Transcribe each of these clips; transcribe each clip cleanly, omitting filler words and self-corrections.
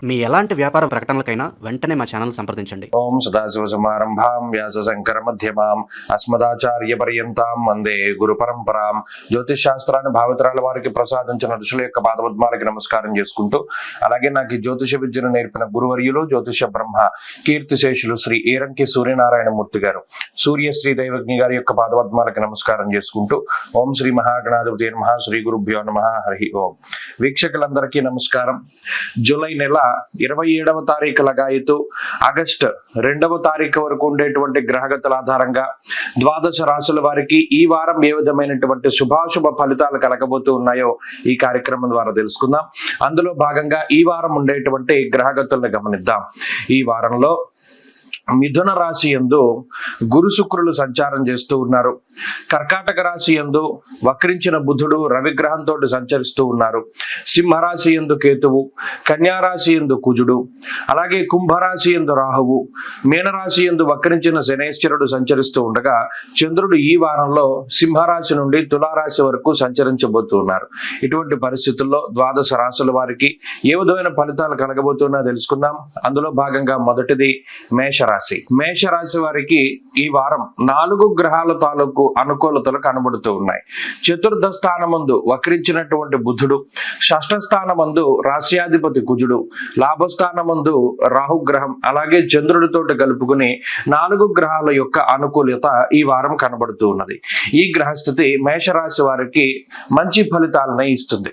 మీ ఎలాంటి వ్యాపార ప్రకటనలకైనా వెంటనే మా ఛానల్ సంప్రదించండి. ఓం సదాశివ సమారంభాం వ్యాస శంకర మధ్యమాం అస్మదాచార్య పర్యంతాం వందే గురు పరంపరాం. జ్యోతిష్ శాస్త్రాన్ని భావితరాల వారికి ప్రసాదించిన ఋషుల యొక్క పాదపద్మాలకి నమస్కారం చేసుకుంటూ, అలాగే నాకు ఈ జ్యోతిష విద్యను నేర్పిన గురువర్యులు జ్యోతిష బ్రహ్మ కీర్తిశేషులు శ్రీ ఈరంకి సూర్యనారాయణ మూర్తి గారు, సూర్యశ్రీ దైవజ్ఞ గారి యొక్క పాదపద్మాలకి నమస్కారం చేసుకుంటూ, ఓం శ్రీ మహాగణాధిపతి నమః, శ్రీ గురుభ్యో నమః, హరి ఓం. వీక్షకులందరికీ నమస్కారం. జూలై నెల 27వ తారీఖు లగాయతు ఆగస్టు 2వ తారీఖు వరకు ఉండేటువంటి గ్రహగతుల ఆధారంగా ద్వాదశ రాశుల వారికి ఈ వారం ఏ విధమైనటువంటి శుభాశుభ ఫలితాలు కలగబోతూ ఉన్నాయో ఈ కార్యక్రమం ద్వారా తెలుసుకుందాం. అందులో భాగంగా ఈ వారం ఉండేటువంటి గ్రహగతులను గమనిద్దాం. ఈ వారంలో మిథున రాశి యందు గురు శుక్రులు సంచారం చేస్తూ ఉన్నారు. కర్కాటక రాశి యందు వక్రించిన బుధుడు రవిగ్రహంతో సంచరిస్తూ ఉన్నారు. సింహరాశి యందు కేతువు, కన్యారాశి యందు కుజుడు, అలాగే కుంభరాశి యందు రాహువు, మీనరాశి యందు వక్రించిన శనేశ్వరుడు సంచరిస్తూ ఉండగా చంద్రుడు ఈ వారంలో సింహరాశి నుండి తులారాశి వరకు సంచరించబోతూ ఉన్నారు. ఇటువంటి పరిస్థితుల్లో ద్వాదశ రాశుల వారికి ఏ విధమైన ఫలితాలు కలగబోతున్నా తెలుసుకుందాం. అందులో భాగంగా మొదటిది మేషరాశి. మేషరాశి వారికి ఈ వారం 4 గ్రహాల తాలూకు అనుకూలతలు కనబడుతూ ఉన్నాయి. చతుర్థ స్థానమందు వక్రించినటువంటి బుధుడు, షష్ఠ స్థానమందు రాశ్యాధిపతి కుజుడు, లాభస్థానమందు రాహుగ్రహం, అలాగే చంద్రుడితోటి కలుపుకుని 4 గ్రహాల యొక్క అనుకూలత ఈ వారం కనబడుతూ ఉన్నది. ఈ గ్రహస్థితి మేషరాశి వారికి మంచి ఫలితాలను ఇస్తుంది.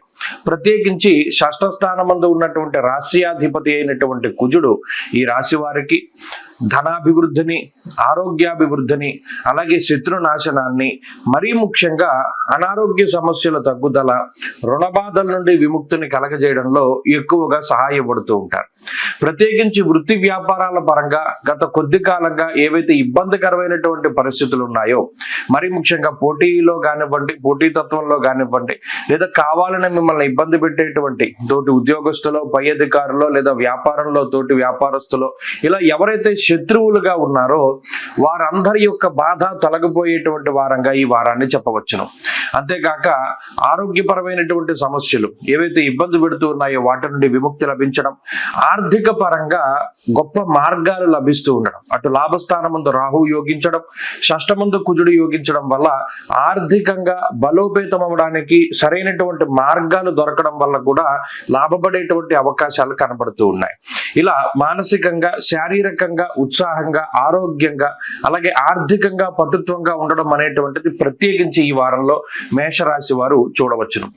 ప్రత్యేకించి షష్ఠ స్థానమందు ఉన్నటువంటి రాశ్యాధిపతి అయినటువంటి కుజుడు ఈ రాశి వారికి ధనాభివృద్ధిని, ఆరోగ్యాభివృద్ధిని, అలాగే శత్రునాశనాన్ని, మరీ ముఖ్యంగా అనారోగ్య సమస్యల తగ్గుదల, రుణబాధల నుండి విముక్తిని కలగజేయడంలో ఎక్కువగా సహాయపడుతూ ఉంటారు. ప్రత్యేకించి వృత్తి వ్యాపారాల పరంగా గత కొద్ది కాలంగా ఏవైతే ఇబ్బందికరమైనటువంటి పరిస్థితులు ఉన్నాయో, మరీ ముఖ్యంగా పోటీలో కానివ్వండి, పోటీతత్వంలో కానివ్వండి, లేదా కావాలని మిమ్మల్ని ఇబ్బంది పెట్టేటువంటి తోటి ఉద్యోగస్తులో, పై అధికారులో, లేదా వ్యాపారంలో తోటి వ్యాపారస్తులో, ఇలా ఎవరైతే శత్రువులుగా ఉన్నారో వారందరి యొక్క బాధ తొలగిపోయేటువంటి వారంగా ఈ వారాన్ని చెప్పవచ్చును. అంతేకాక ఆరోగ్యపరమైనటువంటి సమస్యలు ఏవైతే ఇబ్బంది పెడుతూ ఉన్నాయో వాటి నుండి విముక్తి లభించడం, ఆర్థిక పరంగా గొప్ప మార్గాలు లభిస్తూ ఉండడం, అటు లాభస్థానం ముందు రాహు యోగించడం, షష్టమందు కుజుడు యోగించడం వల్ల ఆర్థికంగా బలోపేతం అవడానికి సరైనటువంటి మార్గాలు దొరకడం వల్ల కూడా లాభపడేటువంటి అవకాశాలు కనబడుతూ ఉన్నాయి. ఇలా మానసికంగా, శారీరకంగా, ఉత్సాహంగా, ఆరోగ్యంగా, అలాగే ఆర్థికంగా పటుత్వంగా ఉండడం అనేటువంటిది ప్రత్యేకించి ఈ వారంలో మేషరాశి వారు చూడవచ్చును.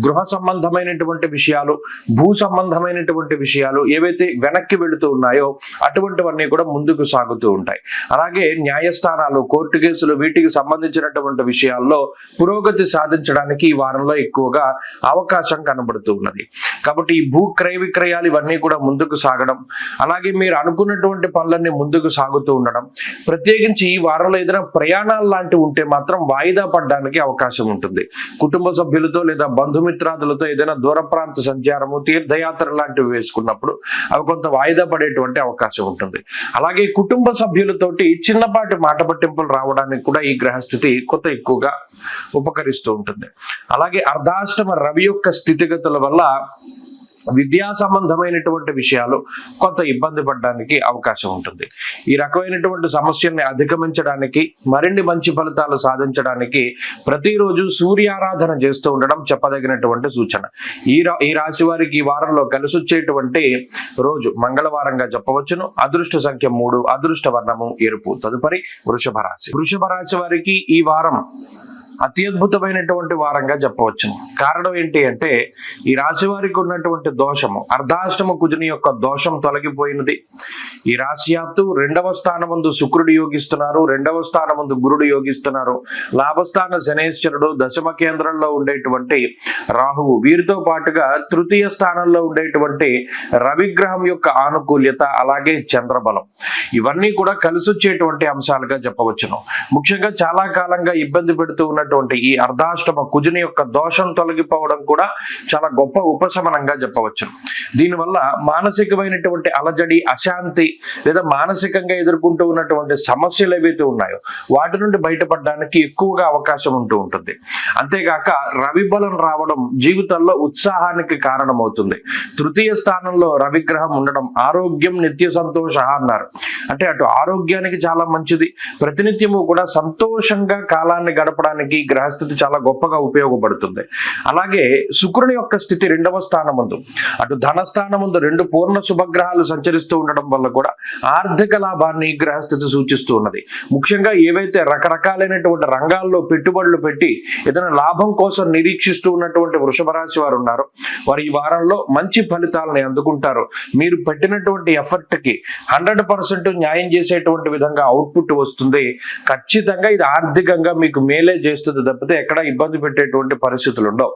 గృహ సంబంధమైనటువంటి విషయాలు, భూ సంబంధమైనటువంటి విషయాలు ఏవైతే వెనక్కి వెళుతూ ఉన్నాయో అటువంటివన్నీ కూడా ముందుకు సాగుతూ ఉంటాయి. అలాగే న్యాయస్థానాలు, కోర్టు కేసులు, వీటికి సంబంధించినటువంటి విషయాల్లో పురోగతి సాధించడానికి ఈ వారంలో ఎక్కువగా అవకాశం కనబడుతూ ఉన్నది. కాబట్టి ఈ భూ క్రయ విక్రయాలు ఇవన్నీ కూడా ముందుకు సాగడం, అలాగే మీరు అనుకున్నటువంటి పనులన్నీ ముందుకు సాగుతూ ఉండడం, ప్రత్యేకించి ఈ వారంలో ఏదైనా ప్రయాణాలు లాంటివి ఉంటే మాత్రం వాయిదా పడడానికి అవకాశం ఉంటుంది. కుటుంబ సభ్యులతో లేదా బంధుమిత్రాదులతో ఏదైనా దూర ప్రాంత సంచారము, తీర్థయాత్ర లాంటివి వేసుకున్నప్పుడు అవి కొంత వాయిదా పడేటువంటి అవకాశం ఉంటుంది. అలాగే కుటుంబ సభ్యులతోటి చిన్నపాటి మాట పట్టింపులు రావడానికి కూడా ఈ గ్రహస్థితి కొంత ఎక్కువగా ఉపకరిస్తూ ఉంటుంది. అలాగే అర్ధాష్టమ రవి యొక్క స్థితిగతుల వల్ల విద్యా సంబంధమైనటువంటి విషయాలు కొంత ఇబ్బంది పడడానికి అవకాశం ఉంటుంది. ఈ రకమైనటువంటి సమస్యల్ని అధిగమించడానికి, మరిన్ని మంచి ఫలితాలు సాధించడానికి ప్రతిరోజు సూర్యారాధన చేస్తూ ఉండడం చెప్పదగినటువంటి సూచన. ఈ రాశి వారికి ఈ వారంలో కలిసి వచ్చేటువంటి రోజు మంగళవారంగా చెప్పవచ్చును. అదృష్ట సంఖ్య 3, అదృష్ట వర్ణము ఎరుపు. తదుపరి వృషభ రాశి. వృషభ రాశి వారికి ఈ వారం అత్యద్భుతమైనటువంటి వారంగా చెప్పవచ్చును. కారణం ఏంటి అంటే ఈ రాశి వారికి ఉన్నటువంటి దోషము, అర్ధాష్టమ కుజుని యొక్క దోషం తొలగిపోయినది. ఈ రాశియాత్తు 2వ స్థానమందు శుక్రుడు యోగిస్తున్నారు, 2వ స్థానమందు గురుడు యోగిస్తున్నారు, లాభస్థాన శనేశ్వరుడు, దశమ కేంద్రంలో ఉండేటువంటి రాహువు, వీరితో పాటుగా తృతీయ స్థానంలో ఉండేటువంటి రవిగ్రహం యొక్క ఆనుకూల్యత, అలాగే చంద్రబలం, ఇవన్నీ కూడా కలిసి వచ్చేటువంటి అంశాలుగా చెప్పవచ్చును. ముఖ్యంగా చాలా కాలంగా ఇబ్బంది పెడుతూ ఉన్న ఉన్నటువంటి ఈ అర్ధాష్టమ కుజుని యొక్క దోషం తొలగిపోవడం కూడా చాలా గొప్ప ఉపశమనంగా చెప్పవచ్చు. దీనివల్ల మానసికమైనటువంటి అలజడి, అశాంతి లేదా మానసికంగా ఎదుర్కొంటూ ఉన్నటువంటి సమస్యలు ఏవైతే ఉన్నాయో వాటి నుండి బయటపడడానికి ఎక్కువగా అవకాశం ఉంటూ ఉంటుంది. అంతేగాక రవి బలం రావడం జీవితంలో ఉత్సాహానికి కారణమవుతుంది. తృతీయ స్థానంలో రవిగ్రహం ఉండడం ఆరోగ్యం నిత్య సంతోష అన్నారు. అంటే అటు ఆరోగ్యానికి చాలా మంచిది, ప్రతినిత్యము కూడా సంతోషంగా కాలాన్ని గడపడానికి గ్రహస్థితి చాలా గొప్పగా ఉపయోగపడుతుంది. అలాగే శుక్రుని యొక్క స్థితి 2వ స్థానమందు, అటు ధనస్థానమందు 2 పూర్ణ శుభగ్రహాలు సంచరిస్తూ ఉండడం వల్ల కూడా ఆర్థిక లాభాన్ని గ్రహస్థితి సూచిస్తూ ఉన్నది. ముఖ్యంగా ఏవైతే రకరకాలైనటువంటి రంగాల్లో పెట్టుబడులు పెట్టి ఏదైనా లాభం కోసం నిరీక్షిస్తూ ఉన్నటువంటి వృషభ రాశి వారు ఉన్నారు, వారు ఈ వారంలో మంచి ఫలితాలని అందుకుంటారు. మీరు పెట్టినటువంటి ఎఫర్ట్ కి 100% న్యాయం చేసేటువంటి విధంగా అవుట్పుట్ వస్తుంది. ఖచ్చితంగా ఇది ఆర్థికంగా మీకు మేలే చేస్తుంది తప్పితే ఎక్కడ ఇబ్బంది పెట్టేటువంటి పరిస్థితులు ఉండవు.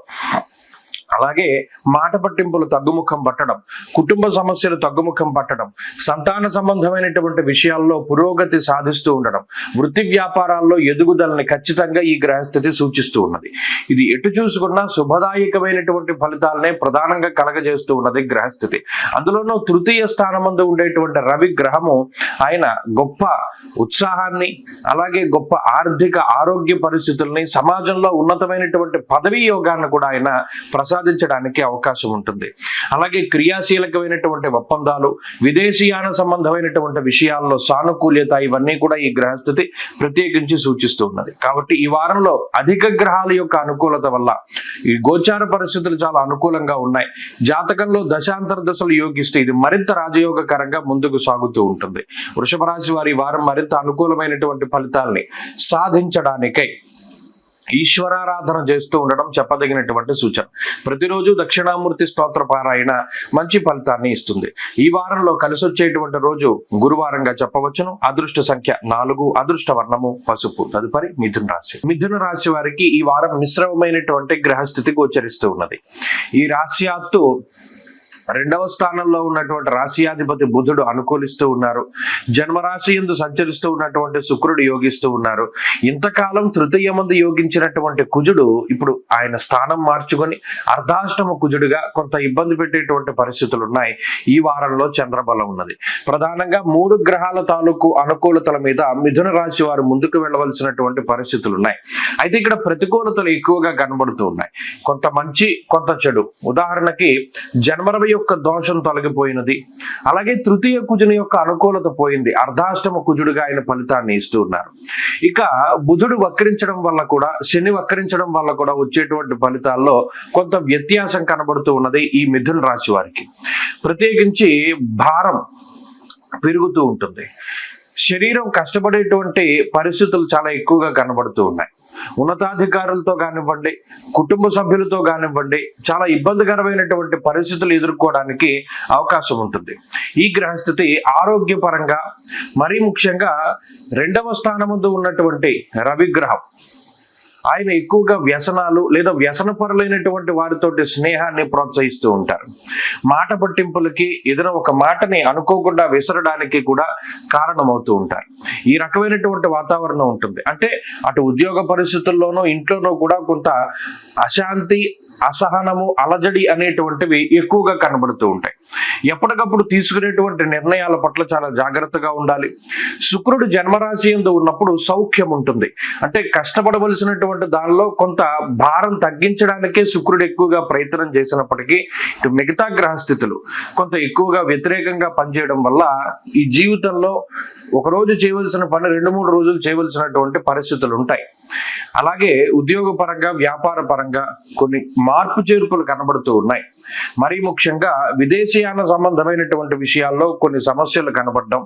అలాగే మాట పట్టింపులు తగ్గుముఖం పట్టడం, కుటుంబ సమస్యలు తగ్గుముఖం పట్టడం, సంతాన సంబంధమైనటువంటి విషయాల్లో పురోగతి సాధిస్తూ ఉండడం, వృత్తి వ్యాపారాల్లో ఎదుగుదలని ఖచ్చితంగా ఈ గ్రహస్థితి సూచిస్తూ ఉన్నది. ఇది ఎటు చూసుకున్నా శుభదాయకమైనటువంటి ఫలితాలనే ప్రధానంగా కలగజేస్తూ ఉన్నది గ్రహస్థితి. అందులోనూ తృతీయ స్థానమందు ఉండేటువంటి రవి గ్రహము ఆయన గొప్ప ఉత్సాహాన్ని, అలాగే గొప్ప ఆర్థిక ఆరోగ్య పరిస్థితుల్ని, సమాజంలో ఉన్నతమైనటువంటి పదవీ యోగాన్ని కూడా ఆయన ప్రసాదించడానికి అవకాశం ఉంటుంది. అలాగే క్రియాశీలకమైనటువంటి ఒప్పందాలు, విదేశీయాన సంబంధమైనటువంటి విషయాల్లో సానుకూల్యత, ఇవన్నీ కూడా ఈ గ్రహస్థితి ప్రత్యేకించి సూచిస్తూ ఉన్నది. కాబట్టి ఈ వారంలో అధిక గ్రహాల యొక్క అనుకూలత వల్ల ఈ గోచార పరిస్థితులు చాలా అనుకూలంగా ఉన్నాయి. జాతకంలో దశాంతర దశలు యోగిస్తే ఇది మరింత రాజయోగకరంగా ముందుకు సాగుతూ ఉంటుంది. వృషభ రాశి వారి వారం మరింత అనుకూలమైనటువంటి ఫలితాలని సాధించడానికై ఈశ్వరారాధన చేస్తూ ఉండడం చెప్పదగినటువంటి సూచన. ప్రతిరోజు దక్షిణామూర్తి స్తోత్ర పారాయణ మంచి ఫలితాన్ని ఇస్తుంది. ఈ వారంలో కలిసి వచ్చేటువంటి రోజు గురువారంగా చెప్పవచ్చును. అదృష్ట సంఖ్య 4, అదృష్ట వర్ణము పసుపు. తదుపరి మిథున రాశి. మిథున రాశి వారికి ఈ వారం మిశ్రమమైనటువంటి గ్రహస్థితి గోచరిస్తూ ఉన్నది. ఈ రాశ్యాత్తు 2వ స్థానంలో ఉన్నటువంటి రాశియాధిపతి బుధుడు అనుకూలిస్తూ ఉన్నారు. జన్మరాశి యందు సంచరిస్తూ ఉన్నటువంటి శుక్రుడు యోగిస్తూ ఉన్నారు. ఇంతకాలం తృతీయ మందు యోగించినటువంటి కుజుడు ఇప్పుడు ఆయన స్థానం మార్చుకొని అర్ధాష్టమ కుజుడుగా కొంత ఇబ్బంది పెట్టేటువంటి పరిస్థితులు ఉన్నాయి. ఈ వారంలో చంద్రబలం ఉన్నది. ప్రధానంగా 3 గ్రహాల తాలూకు అనుకూలతల మీద మిథున రాశి వారు ముందుకు వెళ్ళవలసినటువంటి పరిస్థితులు ఉన్నాయి. అయితే ఇక్కడ ప్రతికూలతలు ఎక్కువగా కనబడుతూ ఉన్నాయి. కొంత మంచి, కొంత చెడు. ఉదాహరణకి జన్మరవి యొక్క దోషం తొలగిపోయినది. అలాగే తృతీయ కుజుని యొక్క అనుకూలత పోయింది. అర్ధాష్టమ కుజుడుగా ఆయన ఫలితాన్ని ఇస్తూ ఉన్నారు. ఇక బుధుడు వక్రించడం వల్ల కూడా, శని వక్రించడం వల్ల కూడా వచ్చేటువంటి ఫలితాల్లో కొంత వ్యత్యాసం కనబడుతూ ఉన్నది ఈ మిథున రాశి వారికి. ప్రత్యేకించి భారం పెరుగుతూ ఉంటుంది. శరీరం కష్టపడేటువంటి పరిస్థితులు చాలా ఎక్కువగా కనబడుతూ ఉన్నాయి. ఉన్నతాధికారులతో కానివ్వండి, కుటుంబ సభ్యులతో కానివ్వండి, చాలా ఇబ్బందికరమైనటువంటి పరిస్థితులు ఎదుర్కోవడానికి అవకాశం ఉంటుంది. ఈ గ్రహస్థితి ఆరోగ్యపరంగా, మరీ ముఖ్యంగా 2వ స్థానముందు ఉన్నటువంటి రవిగ్రహం ఆయన ఎక్కువగా వ్యసనాలు లేదా వ్యసనపరులైనటువంటి వారితోటి స్నేహాన్ని ప్రోత్సహిస్తూ ఉంటారు. మాట పట్టింపులకి, ఏదైనా ఒక మాటని అనుకోకుండా విసరడానికి కూడా కారణమవుతూ ఉంటారు. ఈ రకమైనటువంటి వాతావరణం ఉంటుంది. అంటే అటు ఉద్యోగ పరిస్థితుల్లోనూ ఇంట్లోనూ కూడా కొంత అశాంతి, అసహనము, అలజడి అనేటువంటివి ఎక్కువగా కనబడుతూ ఉంటాయి. ఎప్పటికప్పుడు తీసుకునేటువంటి నిర్ణయాల పట్ల చాలా జాగ్రత్తగా ఉండాలి. శుక్రుడు జన్మరాశి యందు ఉన్నప్పుడు సౌఖ్యం ఉంటుంది. అంటే కష్టపడవలసినటువంటి దానిలో కొంత భారం తగ్గించడానికే శుక్రుడు ఎక్కువగా ప్రయత్నం చేసినప్పటికీ ఇటు మిగతా గ్రహస్థితులు కొంత ఎక్కువగా వ్యతిరేకంగా పనిచేయడం వల్ల ఈ జీవితంలో ఒక రోజు చేయవలసిన పని 2-3 రోజులు చేయవలసినటువంటి పరిస్థితులు ఉంటాయి. అలాగే ఉద్యోగ పరంగా, వ్యాపార పరంగా కొన్ని మార్పు చేర్పులు కనబడుతూ ఉన్నాయి. మరీ ముఖ్యంగా విదేశీయాన సంబంధమైనటువంటి విషయాల్లో కొన్ని సమస్యలు కనబడడం,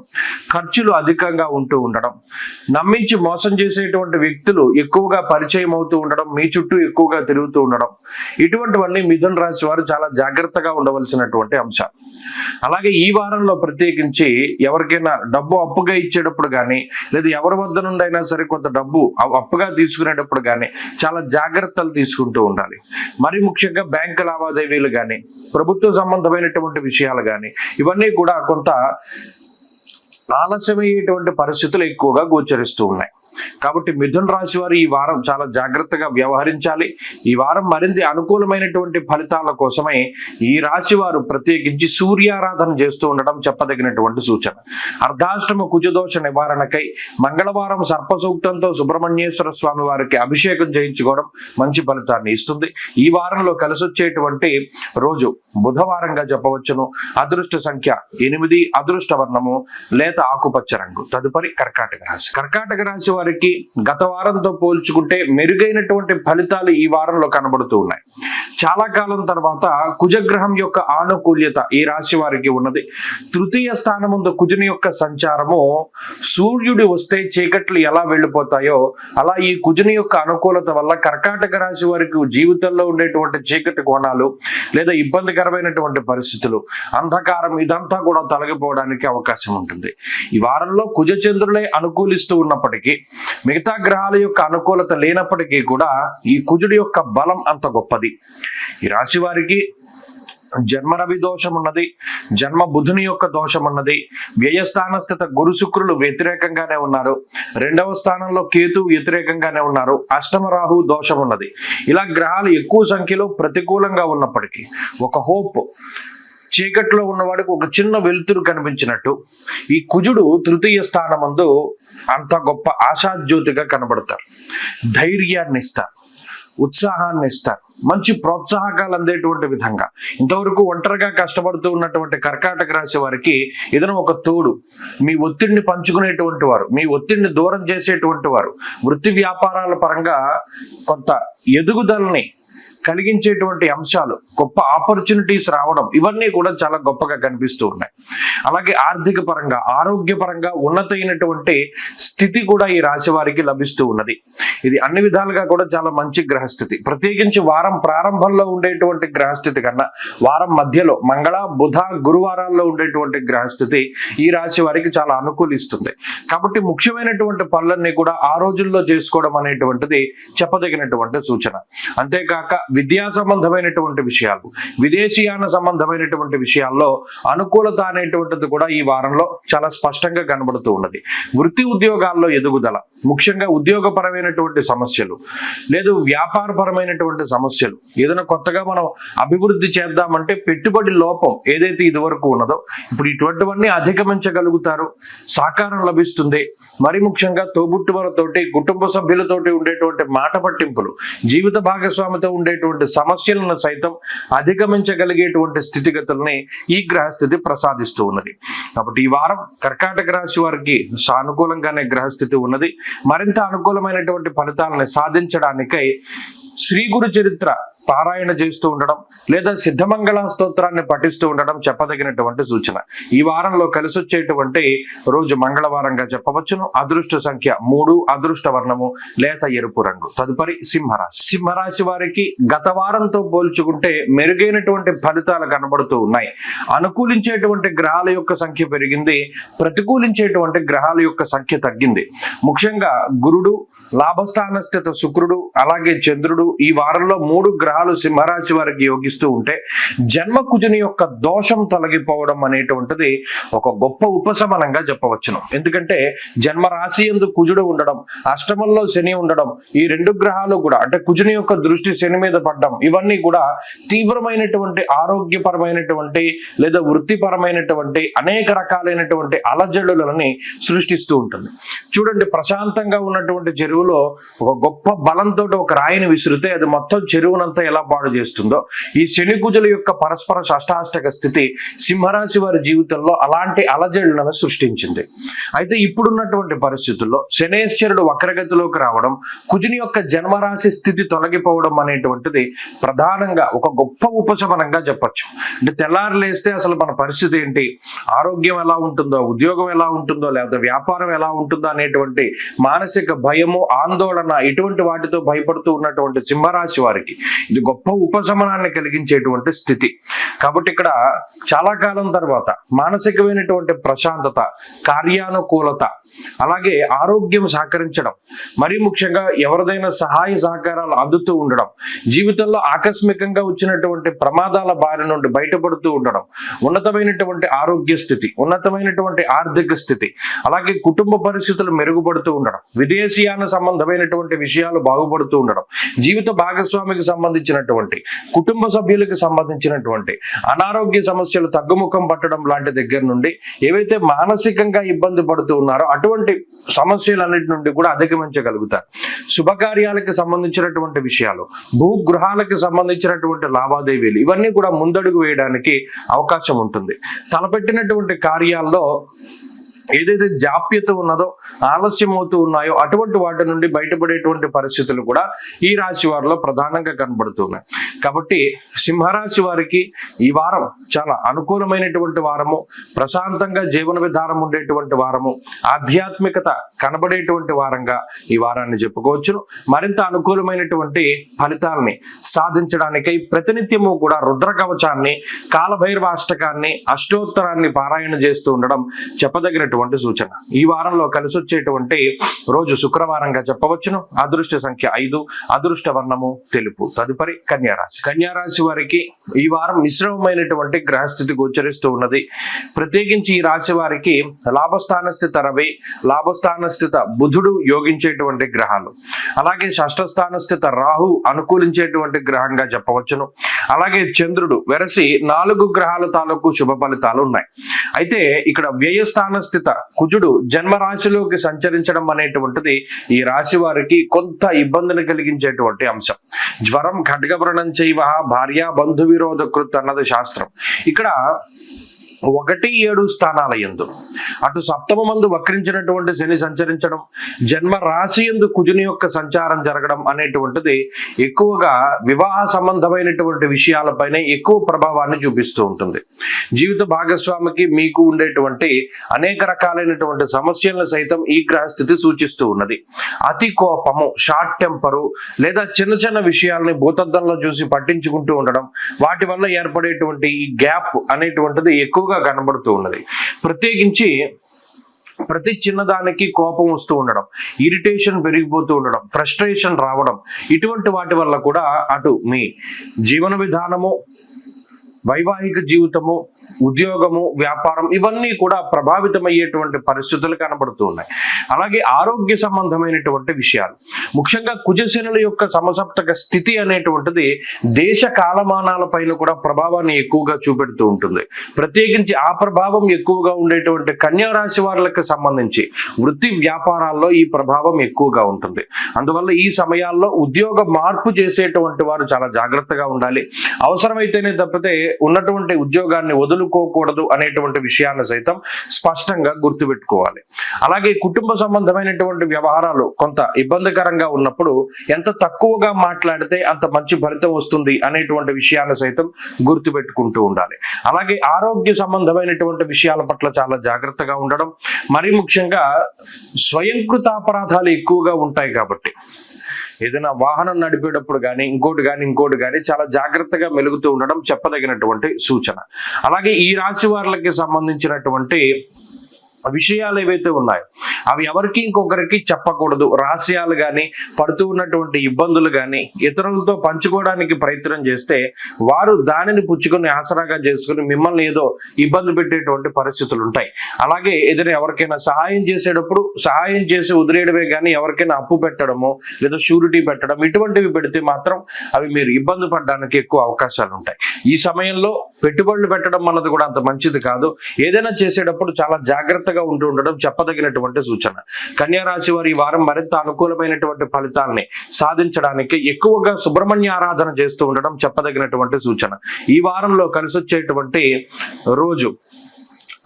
ఖర్చులు అధికంగా ఉంటూ ఉండడం, నమ్మించి మోసం చేసేటువంటి వ్యక్తులు ఎక్కువగా పరిచయం అవుతూ ఉండడం, మీ చుట్టూ ఎక్కువగా తిరుగుతూ ఉండడం, ఇటువంటివన్నీ మిథున రాశి వారు చాలా జాగ్రత్తగా ఉండవలసినటువంటి అంశాలు. అలాగే ఈ వారంలో ప్రత్యేకించి ఎవరికైనా డబ్బు అప్పుగా ఇచ్చేటప్పుడు కానీ, లేదా ఎవరి వద్ద నుండి అయినా సరే కొంత డబ్బు అప్పుగా తీసుకునేటప్పుడు కానీ చాలా జాగ్రత్తలు తీసుకుంటూ ఉండాలి. మరి ముఖ్యంగా బ్యాంకు లావాదేవీలు కానీ, ప్రభుత్వ సంబంధమైనటువంటి విషయాలు కానీ, ఇవన్నీ కూడా కొంత ఆలస్యమయ్యేటువంటి పరిస్థితులు ఎక్కువగా గోచరిస్తూ ఉన్నాయి. కాబట్టి మిథున రాశి వారు ఈ వారం చాలా జాగ్రత్తగా వ్యవహరించాలి. ఈ వారం మరింత అనుకూలమైనటువంటి ఫలితాల కోసమై ఈ రాశి వారు ప్రత్యేకించి సూర్యారాధన చేస్తూ ఉండడం చెప్పదగినటువంటి సూచన. అర్ధాష్టమ కుజదోష నివారణకై మంగళవారం సర్ప సూక్తంతో సుబ్రహ్మణ్యేశ్వర స్వామి వారికి అభిషేకం చేయించుకోవడం మంచి ఫలితాన్ని ఇస్తుంది. ఈ వారంలో కలిసొచ్చేటువంటి రోజు బుధవారంగా చెప్పవచ్చును. అదృష్ట సంఖ్య 8, అదృష్ట వర్ణము లేత ఆకుపచ్చ రంగు. తదుపరి కర్కాటక రాశి. కర్కాటక రాశి వారికి గత వారంతో పోల్చుకుంటే మెరుగైనటువంటి ఫలితాలు ఈ వారంలో కనబడుతూ ఉన్నాయి. చాలా కాలం తర్వాత కుజగ్రహం యొక్క ఆనుకూల్యత ఈ రాశి వారికి ఉన్నది. తృతీయ స్థానం ముందు కుజుని యొక్క సంచారము, సూర్యుడు వస్తే చీకట్లు ఎలా వెళ్ళిపోతాయో అలా ఈ కుజుని యొక్క అనుకూలత వల్ల కర్కాటక రాశి వారికి జీవితంలో ఉండేటువంటి చీకటి కోణాలు లేదా ఇబ్బందికరమైనటువంటి పరిస్థితులు, అంధకారం ఇదంతా కూడా తొలగిపోవడానికి అవకాశం ఉంటుంది. ఈ వారంలో కుజ చంద్రులే అనుకూలిస్తూ ఉన్నప్పటికీ, మిగతా గ్రహాల యొక్క అనుకూలత లేనప్పటికీ కూడా ఈ కుజుడి యొక్క బలం అంత గొప్పది. ఈ రాశి వారికి జన్మ రవి దోషం ఉన్నది, జన్మ బుధుని యొక్క దోషం ఉన్నది, వ్యయస్థాన స్థిత గురు శుక్రులు వ్యతిరేకంగానే ఉన్నారు, 2వ స్థానంలో కేతు వ్యతిరేకంగానే ఉన్నారు, అష్టమ రాహు దోషం ఉన్నది. ఇలా గ్రహాలు ఎక్కువ సంఖ్యలో ప్రతికూలంగా ఉన్నప్పటికీ ఒక హోప్, చీకట్లో ఉన్నవాడికి ఒక చిన్న వెలుతురు కనిపించినట్టు ఈ కుజుడు తృతీయ స్థానమందు అంత గొప్ప ఆశాజ్యోతిగా కనబడతారు. ధైర్యాన్ని ఇస్తారు, ఉత్సాహాన్ని ఇస్తారు, మంచి ప్రోత్సాహకాలు అందేటువంటి విధంగా. ఇంతవరకు ఒంటరిగా కష్టపడుతూ ఉన్నటువంటి కర్కాటక రాశి వారికి ఏదైనా ఒక తోడు, మీ ఒత్తిడిని పంచుకునేటువంటి వారు, మీ ఒత్తిడిని దూరం చేసేటువంటి వారు, వృత్తి వ్యాపారాల పరంగా కొంత ఎదుగుదలని కలిగించేటువంటి అంశాలు, గొప్ప ఆపర్చునిటీస్ రావడం, ఇవన్నీ కూడా చాలా గొప్పగా కనిపిస్తూ ఉన్నాయి. అలాగే ఆర్థిక పరంగా, ఆరోగ్యపరంగా ఉన్నతమైనటువంటి స్థితి కూడా ఈ రాశి వారికి లభిస్తూ ఉన్నది. ఇది అన్ని విధాలుగా కూడా చాలా మంచి గ్రహస్థితి. ప్రత్యేకించి వారం ప్రారంభంలో ఉండేటువంటి గ్రహస్థితి కన్నా వారం మధ్యలో మంగళ, బుధ, గురువారాల్లో ఉండేటువంటి గ్రహస్థితి ఈ రాశి వారికి చాలా అనుకూలిస్తుంది. కాబట్టి ముఖ్యమైనటువంటి పనులన్నీ కూడా ఆ రోజుల్లో చేసుకోవడం అనేటువంటిది చెప్పదగినటువంటి సూచన. అంతేకాక విద్యా సంబంధమైనటువంటి విషయాలు, విదేశీయాన సంబంధమైనటువంటి విషయాల్లో అనుకూలత అనేటువంటిది కూడా ఈ వారంలో చాలా స్పష్టంగా కనబడుతూ ఉన్నది. వృత్తి ఉద్యోగాల్లో ఎదుగుదల, ముఖ్యంగా ఉద్యోగపరమైనటువంటి సమస్యలు లేదు వ్యాపారపరమైనటువంటి సమస్యలు, ఏదైనా కొత్తగా మనం అభివృద్ధి చేద్దామంటే పెట్టుబడి లోపం ఏదైతే ఇదివరకు ఉన్నదో ఇప్పుడు ఇటువంటివన్నీ అధిగమించగలుగుతారు, సహకారం లభిస్తుంది. మరి ముఖ్యంగా తోబుట్టువులతోటి, కుటుంబ సభ్యులతోటి ఉండేటువంటి మాట పట్టింపులు, జీవిత భాగస్వామితో ఉండేటువంటి సమస్యలను సైతం అధిగమించగలిగేటువంటి స్థితిగతుల్ని ఈ గ్రహస్థితి ప్రసాదిస్తూ ఉన్నది. కాబట్టి ఈ వారం కర్కాటక రాశి వారికి సానుకూలంగానే గ్రహస్థితి ఉన్నది. మరింత అనుకూలమైనటువంటి ఫలితాలను సాధించడానికై శ్రీ గురు చరిత్ర పారాయణ చేస్తూ ఉండడం లేదా సిద్ధమంగళ స్తోత్రాన్ని పఠిస్తూ ఉండడం చెప్పదగినటువంటి సూచన. ఈ వారంలో కలిసొచ్చేటువంటి రోజు మంగళవారంగా చెప్పవచ్చును. అదృష్ట సంఖ్య 3, అదృష్ట వర్ణము లేత ఎరుపు రంగు. తదుపరి సింహరాశి. సింహరాశి వారికి గత వారంతో పోల్చుకుంటే మెరుగైనటువంటి ఫలితాలు కనబడుతూ ఉన్నాయి. అనుకూలించేటువంటి గ్రహాల యొక్క సంఖ్య పెరిగింది, ప్రతికూలించేటువంటి గ్రహాల యొక్క సంఖ్య తగ్గింది. ముఖ్యంగా గురుడు, లాభస్థాన స్థిత శుక్రుడు, అలాగే చంద్రుడు ఈ వారంలో 3 గ్రహాలు సింహరాశి వారికి యోగిస్తూ ఉంటే జన్మ కుజుని యొక్క దోషం తొలగిపోవడం అనేటువంటిది ఒక గొప్ప ఉపశమనంగా చెప్పవచ్చును. ఎందుకంటే జన్మ రాశి యందు కుజుడు ఉండడం, అష్టమంలో శని ఉండడం, ఈ 2 గ్రహాలు కూడా అంటే కుజుని యొక్క దృష్టి శని మీద పడడం, ఇవన్నీ కూడా తీవ్రమైనటువంటి ఆరోగ్యపరమైనటువంటి లేదా వృత్తిపరమైనటువంటి అనేక రకాలైనటువంటి అలజడులని సృష్టిస్తూ ఉంటుంది. చూడండి, ప్రశాంతంగా ఉన్నటువంటి చెరువులో ఒక గొప్ప బలంతో ఒక రాయిని విసిరితే అది మొత్తం చెరువునంతా ఎలా పాడు చేస్తుందో, ఈ శని కుజుల యొక్క పరస్పర షష్టాష్టక స్థితి సింహరాశి వారి జీవితంలో అలాంటి అలజడులను సృష్టించింది. అయితే ఇప్పుడున్నటువంటి పరిస్థితుల్లో శనేశ్వరుడు వక్రగతిలోకి రావడం, కుజుని యొక్క జన్మరాశి స్థితి తొలగిపోవడం అనేటువంటిది ప్రధానంగా ఒక గొప్ప ఉపశమనంగా చెప్పచ్చు. అంటే తెల్లారు లేస్తే అసలు మన పరిస్థితి ఏంటి, ఆరోగ్యం ఎలా ఉంటుందో, ఉద్యోగం ఎలా ఉంటుందో, లేదా వ్యాపారం ఎలా ఉంటుందో అనేటువంటి మానసిక భయము, ఆందోళన, ఇటువంటి వాటితో భయపడుతూ ఉన్నటువంటి సింహరాశి వారికి ఇది గొప్ప ఉపశమనాన్ని కలిగించేటువంటి స్థితి. కాబట్టి ఇక్కడ చాలా కాలం తర్వాత మానసికమైనటువంటి ప్రశాంతత, కార్యానుకూలత, అలాగే ఆరోగ్యం సహకరించడం, మరీ ముఖ్యంగా ఎవరిదైనా సహాయ సహకారాలు అందుతూ ఉండడం, జీవితంలో ఆకస్మికంగా వచ్చినటువంటి ప్రమాదాల బారి నుండి బయటపడుతూ ఉండడం, ఉన్నతమైనటువంటి ఆరోగ్య స్థితి, ఉన్నతమైనటువంటి ఆర్థిక స్థితి, అలాగే కుటుంబ పరిస్థితులు మెరుగుపడుతూ ఉండడం, విదేశీయాన సంబంధమైనటువంటి విషయాలు బాగుపడుతూ ఉండడం, జీవిత భాగస్వామికి సంబంధించినటువంటి, కుటుంబ సభ్యులకు సంబంధించినటువంటి అనారోగ్య సమస్యలు తగ్గుముఖం పట్టడం లాంటి దగ్గర నుండి ఏవైతే మానసికంగా ఇబ్బంది పడుతూ ఉన్నారో అటువంటి సమస్యలన్నిటి నుండి కూడా అధిగమించగలుగుతారు. శుభకార్యాలకు సంబంధించినటువంటి విషయాలు, భూగృహాలకు సంబంధించినటువంటి లావాదేవీలు, ఇవన్నీ కూడా ముందడుగు వేయడానికి అవకాశం ఉంటుంది. తలపెట్టినటువంటి కార్యాల్లో ఏదైతే జాప్యత ఉన్నదో, ఆలస్యం అవుతూ ఉన్నాయో అటువంటి వాటి నుండి బయటపడేటువంటి పరిస్థితులు కూడా ఈ రాశి వారిలో ప్రధానంగా కనబడుతున్నాయి. కాబట్టి సింహరాశి వారికి ఈ వారం చాలా అనుకూలమైనటువంటి వారము, ప్రశాంతంగా జీవన విధానం ఉండేటువంటి వారము, ఆధ్యాత్మికత కనబడేటువంటి వారంగా ఈ వారాన్ని చెప్పుకోవచ్చును. మరింత అనుకూలమైనటువంటి ఫలితాలని సాధించడానికై ప్రతినిత్యము కూడా రుద్ర కవచాన్ని, కాలభైరవాష్టకాన్ని, అష్టోత్తరాన్ని పారాయణ చేస్తూ ఉండడం చెప్పదగిన సూచన. ఈ వారంలో కలిసి వచ్చేటువంటి రోజు శుక్రవారంగా చెప్పవచ్చును. అదృష్ట సంఖ్య 5, అదృష్ట వర్ణము తెలుపు. తదుపరి కన్యారాశి. కన్యారాశి వారికి ఈ వారం మిశ్రమమైనటువంటి గ్రహస్థితి గోచరిస్తూ ఉన్నది. ప్రత్యేకించి ఈ రాశి వారికి లాభస్థాన స్థిత రవి, లాభస్థాన స్థిత బుధుడు యోగించేటువంటి గ్రహాలు, అలాగే షష్ఠస్థాన స్థిత రాహు అనుకూలించేటువంటి గ్రహంగా చెప్పవచ్చును. అలాగే చంద్రుడు వెరసి 4 గ్రహాల తాలూకు శుభ ఫలితాలు ఉన్నాయి. అయితే ఇక్కడ వ్యయస్థాన స్థిత కుజుడు జన్మరాశిలోకి సంచరించడం అనేటువంటిది ఈ రాశి వారికి కొంత ఇబ్బందిని కలిగించేటువంటి అంశం. జ్వరం ఖడ్గవ్రణం చైవ భార్య బంధు విరోధ కృత్ అన్నది శాస్త్రం. ఇక్కడ 1, 7 స్థానాల యందు అటు సప్తమ మందు వక్రించినటువంటి శని సంచరించడం, జన్మ రాశి యందు కుజుని యొక్క సంచారం జరగడం అనేటువంటిది ఎక్కువగా వివాహ సంబంధమైనటువంటి విషయాలపైనే ఎక్కువ ప్రభావాన్ని చూపిస్తూ ఉంటుంది. జీవిత భాగస్వామికి మీకు ఉండేటువంటి అనేక రకాలైనటువంటి సమస్యలను సైతం ఈ గ్రహస్థితి సూచిస్తూ ఉన్నది. అతి కోపము, షార్ట్ టెంపరు, లేదా చిన్న చిన్న విషయాల్ని భూతద్దంలో చూసి పట్టించుకుంటూ ఉండడం, వాటి వల్ల ఏర్పడేటువంటి ఈ గ్యాప్ అనేటువంటిది ఎక్కువగా కనబడుతూ ఉన్నది. ప్రత్యేకించి ప్రతి చిన్నదానికి కోపం వస్తూ ఉండడం, ఇరిటేషన్ పెరిగిపోతూ ఉండడం, ఫ్రస్ట్రేషన్ రావడం, ఇటువంటి వాటి వల్ల కూడా అటు మీ జీవన విధానము, వైవాహిక జీవితము, ఉద్యోగము, వ్యాపారం ఇవన్నీ కూడా ప్రభావితమయ్యేటువంటి పరిస్థితులు కనబడుతూ ఉన్నాయి. అలాగే ఆరోగ్య సంబంధమైనటువంటి విషయాలు, ముఖ్యంగా కుజశనుల యొక్క సమసప్తక స్థితి అనేటువంటిది దేశ కాలమానాల పైన కూడా ప్రభావాన్ని ఎక్కువగా చూపెడుతూ ఉంటుంది. ప్రత్యేకించి ఆ ప్రభావం ఎక్కువగా ఉండేటువంటి కన్యా రాశి వారికి సంబంధించి వృత్తి వ్యాపారాల్లో ఈ ప్రభావం ఎక్కువగా ఉంటుంది. అందువల్ల ఈ సమయాల్లో ఉద్యోగ మార్పు చేసేటువంటి వారు చాలా జాగ్రత్తగా ఉండాలి. అవసరమైతేనే తప్పితే ఉన్నటువంటి ఉద్యోగాన్ని వదులుకోకూడదు అనేటువంటి విషయాన్ని సైతం స్పష్టంగా గుర్తుపెట్టుకోవాలి. అలాగే కుటుంబ సంబంధమైనటువంటి వ్యవహారాలు కొంత ఇబ్బందికరంగా ఉన్నప్పుడు ఎంత తక్కువగా మాట్లాడితే అంత మంచి ఫలితం వస్తుంది అనేటువంటి విషయాన్ని సైతం గుర్తుపెట్టుకుంటూ ఉండాలి. అలాగే ఆరోగ్య సంబంధమైనటువంటి విషయాల పట్ల చాలా జాగ్రత్తగా ఉండడం, మరీ ముఖ్యంగా స్వయంకృతాపరాధాలు ఎక్కువగా ఉంటాయి. కాబట్టి ఏదైనా వాహనం నడిపేటప్పుడు కానీ ఇంకోటి కానీ చాలా జాగ్రత్తగా మెలుగుతూ ఉండడం చెప్పదగినటువంటి సూచన. అలాగే ఈ రాశి వారికి సంబంధించినటువంటి విషయాలు ఏవైతే ఉన్నాయో అవి ఎవరికి ఇంకొకరికి చెప్పకూడదు. రహస్యాలు కానీ, పడుతూ ఉన్నటువంటి ఇబ్బందులు కానీ ఇతరులతో పంచుకోవడానికి ప్రయత్నం చేస్తే వారు దానిని పుచ్చుకొని ఆసరాగా చేసుకుని మిమ్మల్ని ఏదో ఇబ్బంది పెట్టేటువంటి పరిస్థితులు ఉంటాయి. అలాగే ఏదైనా ఎవరికైనా సహాయం చేసేటప్పుడు సహాయం చేసి వదిలేయడమే కానీ ఎవరికైనా అప్పు పెట్టడము లేదా షూరిటీ పెట్టడం ఇటువంటివి పెడితే మాత్రం అవి మీరు ఇబ్బంది పడడానికి ఎక్కువ అవకాశాలు ఉంటాయి. ఈ సమయంలో పెట్టుబడులు పెట్టడం అన్నది కూడా అంత మంచిది కాదు. ఏదైనా చేసేటప్పుడు చాలా జాగ్రత్తగా ఉంటూ ఉండడం చెప్పదగినటువంటి సూచన. కన్యా రాశి వారు ఈ వారం మరింత అనుకూలమైనటువంటి ఫలితాలని సాధించడానికి ఎక్కువగా సుబ్రహ్మణ్య ఆరాధన చేస్తూ ఉండడం చెప్పదగినటువంటి సూచన. ఈ వారంలో కలిసి వచ్చేటువంటి రోజు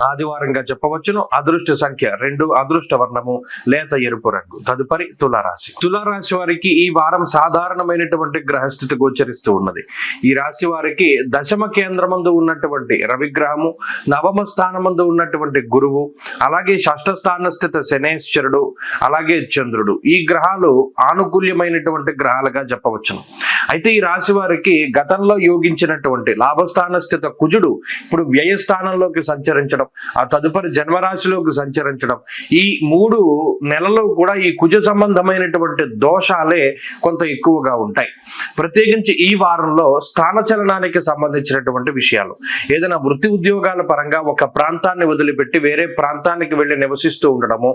ఆదివారంగా చెప్పవచ్చును. అదృష్ట సంఖ్య 2, అదృష్ట వర్ణము లేత ఎరుపు రంగు. తదుపరి తులారాశి. తులారాశి వారికి ఈ వారం సాధారణమైనటువంటి గ్రహస్థితి గోచరిస్తూ ఉన్నది. ఈ రాశి వారికి దశమ కేంద్రమందు ఉన్నటువంటి రవిగ్రహము, నవమ స్థానమందు ఉన్నటువంటి గురువు, అలాగే షష్ఠ స్థాన స్థిత శనేశ్వరుడు, అలాగే చంద్రుడు, ఈ గ్రహాలు ఆనుకూల్యమైనటువంటి గ్రహాలుగా చెప్పవచ్చును. అయితే ఈ రాశి వారికి గతంలో యోగించినటువంటి లాభస్థాన స్థిత కుజుడు ఇప్పుడు వ్యయ స్థానంలోకి సంచరించడం, ఆ తదుపరి జన్మరాశిలోకి సంచరించడం, ఈ 3 నెలలు కూడా ఈ కుజ సంబంధమైనటువంటి దోషాలే కొంత ఎక్కువగా ఉంటాయి. ప్రత్యేకించి ఈ వారంలో స్థానచలనానికి సంబంధించినటువంటి విషయాలు, ఏదైనా వృత్తి ఉద్యోగాల పరంగా ఒక ప్రాంతాన్ని వదిలిపెట్టి వేరే ప్రాంతానికి వెళ్ళి నివసిస్తూ ఉండడము,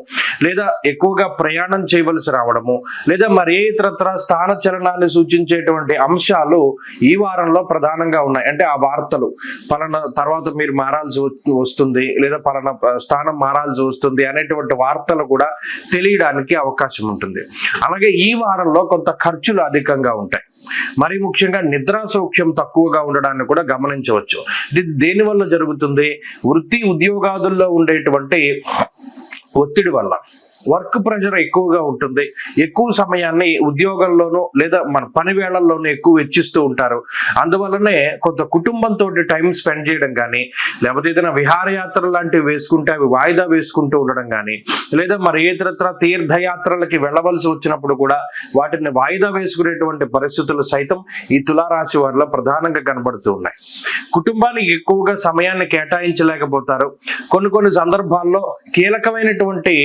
లేదా ఎక్కువగా ప్రయాణం చేయవలసి రావడము, లేదా మరే ఇతరత్ర స్థానచలనాన్ని సూచించేటువంటి అంశాలు ఈ వారంలో ప్రధానంగా ఉన్నాయి. అంటే ఆ వార్తలు పలానా తర్వాత మీరు మారాల్సి వస్తుంది, లేదా పలానా స్థానం మారాల్సి వస్తుంది అనేటువంటి వార్తలు కూడా తెలియడానికి అవకాశం ఉంటుంది. అలాగే ఈ వారంలో కొంత ఖర్చులు అధికంగా ఉంటాయి. మరి ముఖ్యంగా నిద్రా సౌఖ్యం తక్కువగా ఉండడాన్ని కూడా గమనించవచ్చు. దేని వల్ల జరుగుతుంది? వృత్తి ఉద్యోగాదుల్లో ఉండేటువంటి ఒత్తిడి వల్ల వర్క్ ప్రెషర్ ఎక్కువగా ఉంటుంది. ఎక్కువ సమయాన్ని ఉద్యోగంలోనూ లేదా మన పని వేళల్లోనూ ఎక్కువ వెచ్చిస్తూ ఉంటారు. అందువల్లనే కొంత కుటుంబంతో టైం స్పెండ్ చేయడం కానీ, లేకపోతే ఏదైనా విహారయాత్రలు లాంటివి వేసుకుంటే అవి వాయిదా వేసుకుంటూ ఉండడం కానీ, లేదా మరి ఇతరత్ర తీర్థయాత్రలకి వెళ్ళవలసి వచ్చినప్పుడు కూడా వాటిని వాయిదా వేసుకునేటువంటి పరిస్థితులు సైతం ఈ తులారాశి వారిలో ప్రధానంగా కనబడుతూ ఉన్నాయి. కుటుంబానికి ఎక్కువగా సమయాన్ని కేటాయించలేకపోతారు. కొన్ని సందర్భాల్లో కీలకమైనటువంటి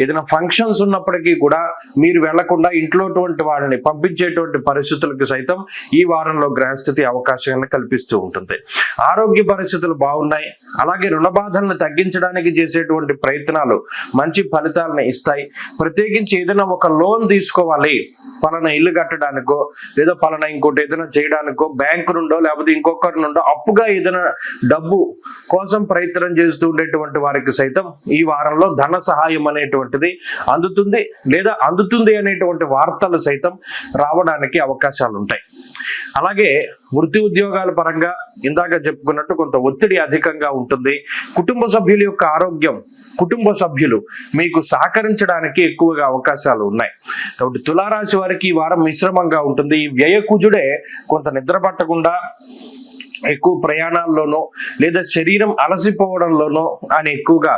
ఏదైనా ఫంక్షన్స్ ఉన్నప్పటికీ కూడా మీరు వెళ్లకుండా ఇంట్లోటువంటి వాళ్ళని పంపించేటువంటి పరిస్థితులకు సైతం ఈ వారంలో గ్రహస్థితి అవకాశాలను కల్పిస్తూ ఉంటుంది. ఆరోగ్య పరిస్థితులు బాగున్నాయి. అలాగే రుణ బాధలను తగ్గించడానికి చేసేటువంటి ప్రయత్నాలు మంచి ఫలితాలను ఇస్తాయి. ప్రత్యేకించి ఏదైనా ఒక లోన్ తీసుకోవాలి, పలానా ఇల్లు కట్టడానికో లేదా పలానా ఇంకోటి ఏదైనా చేయడానికో బ్యాంకు నుండో లేకపోతే ఇంకొకరి నుండో అప్పుగా ఏదైనా డబ్బు కోసం ప్రయత్నం చేస్తూ ఉండేటువంటి వారికి సైతం ఈ వారంలో ధన సహాయం అనేటువంటిది అందుతుంది, లేదా అందుతుంది అనేటువంటి వార్తలు సైతం రావడానికి అవకాశాలు ఉంటాయి. అలాగే వృత్తి ఉద్యోగాల పరంగా ఇందాక చెప్పుకున్నట్టు కొంత ఒత్తిడి అధికంగా ఉంటుంది. కుటుంబ సభ్యుల యొక్క ఆరోగ్యం, కుటుంబ సభ్యులు మీకు సహకరించడానికి ఎక్కువగా అవకాశాలు ఉన్నాయి. కాబట్టి తులారాశి వారికి ఈ వారం మిశ్రమంగా ఉంటుంది. ఈ వ్యయ కుజుడే కొంత నిద్ర పట్టకుండా ఎక్కువ ప్రయాణాల్లోనో లేదా శరీరం అలసిపోవడంలోనో ఆయన ఎక్కువగా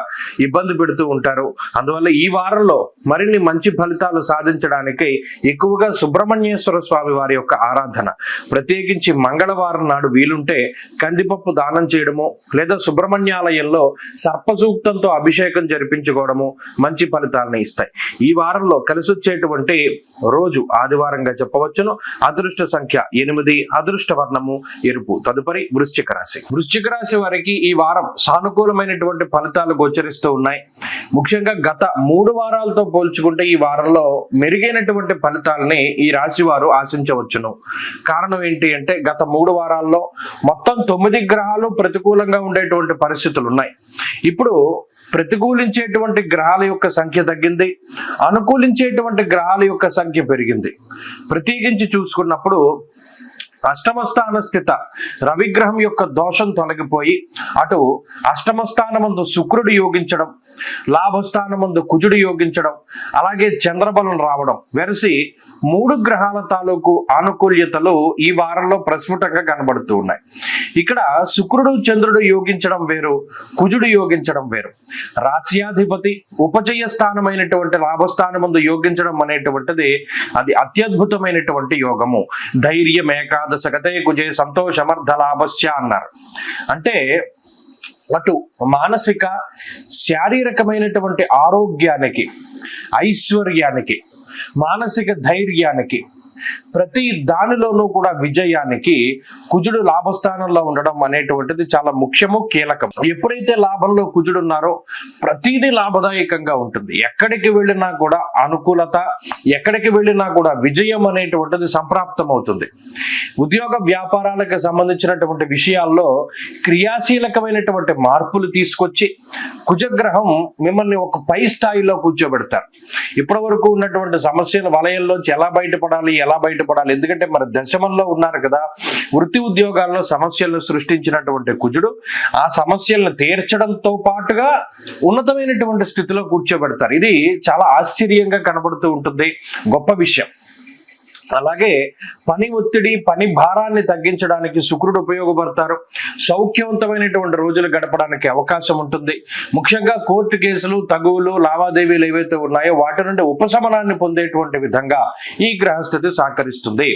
ఇబ్బంది పెడుతూ ఉంటారు. అందువల్ల ఈ వారంలో మరిన్ని మంచి ఫలితాలు సాధించడానికి ఎక్కువగా సుబ్రహ్మణ్యేశ్వర స్వామి వారి యొక్క ఆరాధన, ప్రత్యేకించి మంగళవారం నాడు వీలుంటే కందిపప్పు దానం చేయడము, లేదా సుబ్రహ్మణ్యాలయంలో సర్పసూక్తంతో అభిషేకం జరిపించుకోవడము మంచి ఫలితాలను ఇస్తాయి. ఈ వారంలో కలిసి వచ్చేటువంటి రోజు ఆదివారంగా చెప్పవచ్చును. అదృష్ట సంఖ్య 8, అదృష్ట వర్ణము ఎరుపు. తదుపరి వృశ్చిక రాశి. వృశ్చిక రాశి వారికి ఈ వారం సానుకూలమైనటువంటి ఫలితాలు గోచరిస్తూ ఉన్నాయి. ముఖ్యంగా గత 3 వారాలతో పోల్చుకుంటే ఈ వారంలో మెరుగైనటువంటి ఫలితాలని ఈ రాశి వారు ఆశించవచ్చును. కారణం ఏంటి అంటే గత 3 వారాల్లో మొత్తం 9 గ్రహాలు ప్రతికూలంగా ఉండేటువంటి పరిస్థితులు ఉన్నాయి. ఇప్పుడు ప్రతికూలించేటువంటి గ్రహాల యొక్క సంఖ్య తగ్గింది, అనుకూలించేటువంటి గ్రహాల యొక్క సంఖ్య పెరిగింది. ప్రత్యేకించి చూసుకున్నప్పుడు అష్టమ స్థాన స్థిత రవిగ్రహం యొక్క దోషం తొలగిపోయి అటు అష్టమ స్థానమందు శుక్రుడు యోగించడం, లాభస్థానమందు కుజుడు యోగించడం, అలాగే చంద్రబలం రావడం వెరసి 3 గ్రహాల తాలూకు ఆనుకూల్యతలు ఈ వారంలో ప్రస్ఫుటంగా కనబడుతూ ఉన్నాయి. ఇక్కడ శుక్రుడు చంద్రుడు యోగించడం వేరు, కుజుడు యోగించడం వేరు. రాశ్యాధిపతి ఉపజయ స్థానమైనటువంటి లాభస్థానమందు యోగించడం అనేటువంటిది అది అత్యద్భుతమైనటువంటి యోగము. ధైర్యం ఏకాదశగతే కుజే సంతోషమర్థ లాభస్య అన్నారు. అంటే అటు మానసిక శారీరకమైనటువంటి ఆరోగ్యానికి, ఐశ్వర్యానికి, మానసిక ధైర్యానికి, ప్రతి దానిలోనూ కూడా విజయానికి కుజుడు లాభస్థానంలో ఉండడం అనేటువంటిది చాలా ముఖ్యము, కీలకం. ఎప్పుడైతే లాభంలో కుజుడు ఉన్నారో ప్రతిదీ లాభదాయకంగా ఉంటుంది. ఎక్కడికి వెళ్ళినా కూడా అనుకూలత, ఎక్కడికి వెళ్ళినా కూడా విజయం అనేటువంటిది సంప్రాప్తం అవుతుంది. ఉద్యోగ వ్యాపారాలకు సంబంధించినటువంటి విషయాల్లో క్రియాశీలకమైనటువంటి మార్పులు తీసుకొచ్చి కుజగ్రహం మిమ్మల్ని ఒక పై స్థాయిలో కూర్చోబెడతారు. ఇప్పటి వరకు ఉన్నటువంటి సమస్యల వలయంలోంచి ఎలా బయటపడాలి, ఎలా బయటపడాలి, ఎందుకంటే మరి దశమంలో ఉన్నారు కదా, వృత్తి ఉద్యోగాల్లో సమస్యలను సృష్టించినటువంటి కుజుడు ఆ సమస్యలను తీర్చడంతో పాటుగా ఉన్నతమైనటువంటి స్థితిలో కూర్చోబెడతారు. ఇది చాలా ఆశ్చర్యంగా కనబడుతూ ఉంటుంది, గొప్ప విషయం. అలాగే పని ఒత్తిడి, పని భారాన్ని తగ్గించడానికి శుక్రుడు ఉపయోగపడతారు. సౌఖ్యవంతమైనటువంటి రోజులు గడపడానికి అవకాశం ఉంటుంది. ముఖ్యంగా కోర్టు కేసులు, తగువులు, లావాదేవీలు ఏవైతే ఉన్నాయో వాటి నుండి ఉపశమనాన్ని పొందేటువంటి విధంగా ఈ గ్రహస్థితి సహకరిస్తుంది.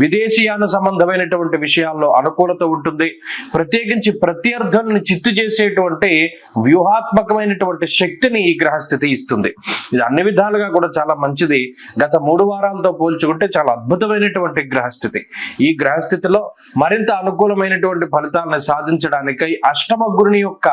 విదేశీయాన సంబంధమైనటువంటి విషయాల్లో అనుకూలత ఉంటుంది. ప్రత్యేకించి ప్రత్యర్థులను చిత్తు చేసేటువంటి వ్యూహాత్మకమైనటువంటి శక్తిని ఈ గ్రహస్థితి ఇస్తుంది. ఇది అన్ని విధాలుగా కూడా చాలా మంచిది. గత 3 వారాలతో పోల్చుకుంటే చాలా అద్భుతమైనటువంటి గ్రహస్థితి. ఈ గ్రహస్థితిలో మరింత అనుకూలమైనటువంటి ఫలితాలను సాధించడానికై అష్టమ గురుని యొక్క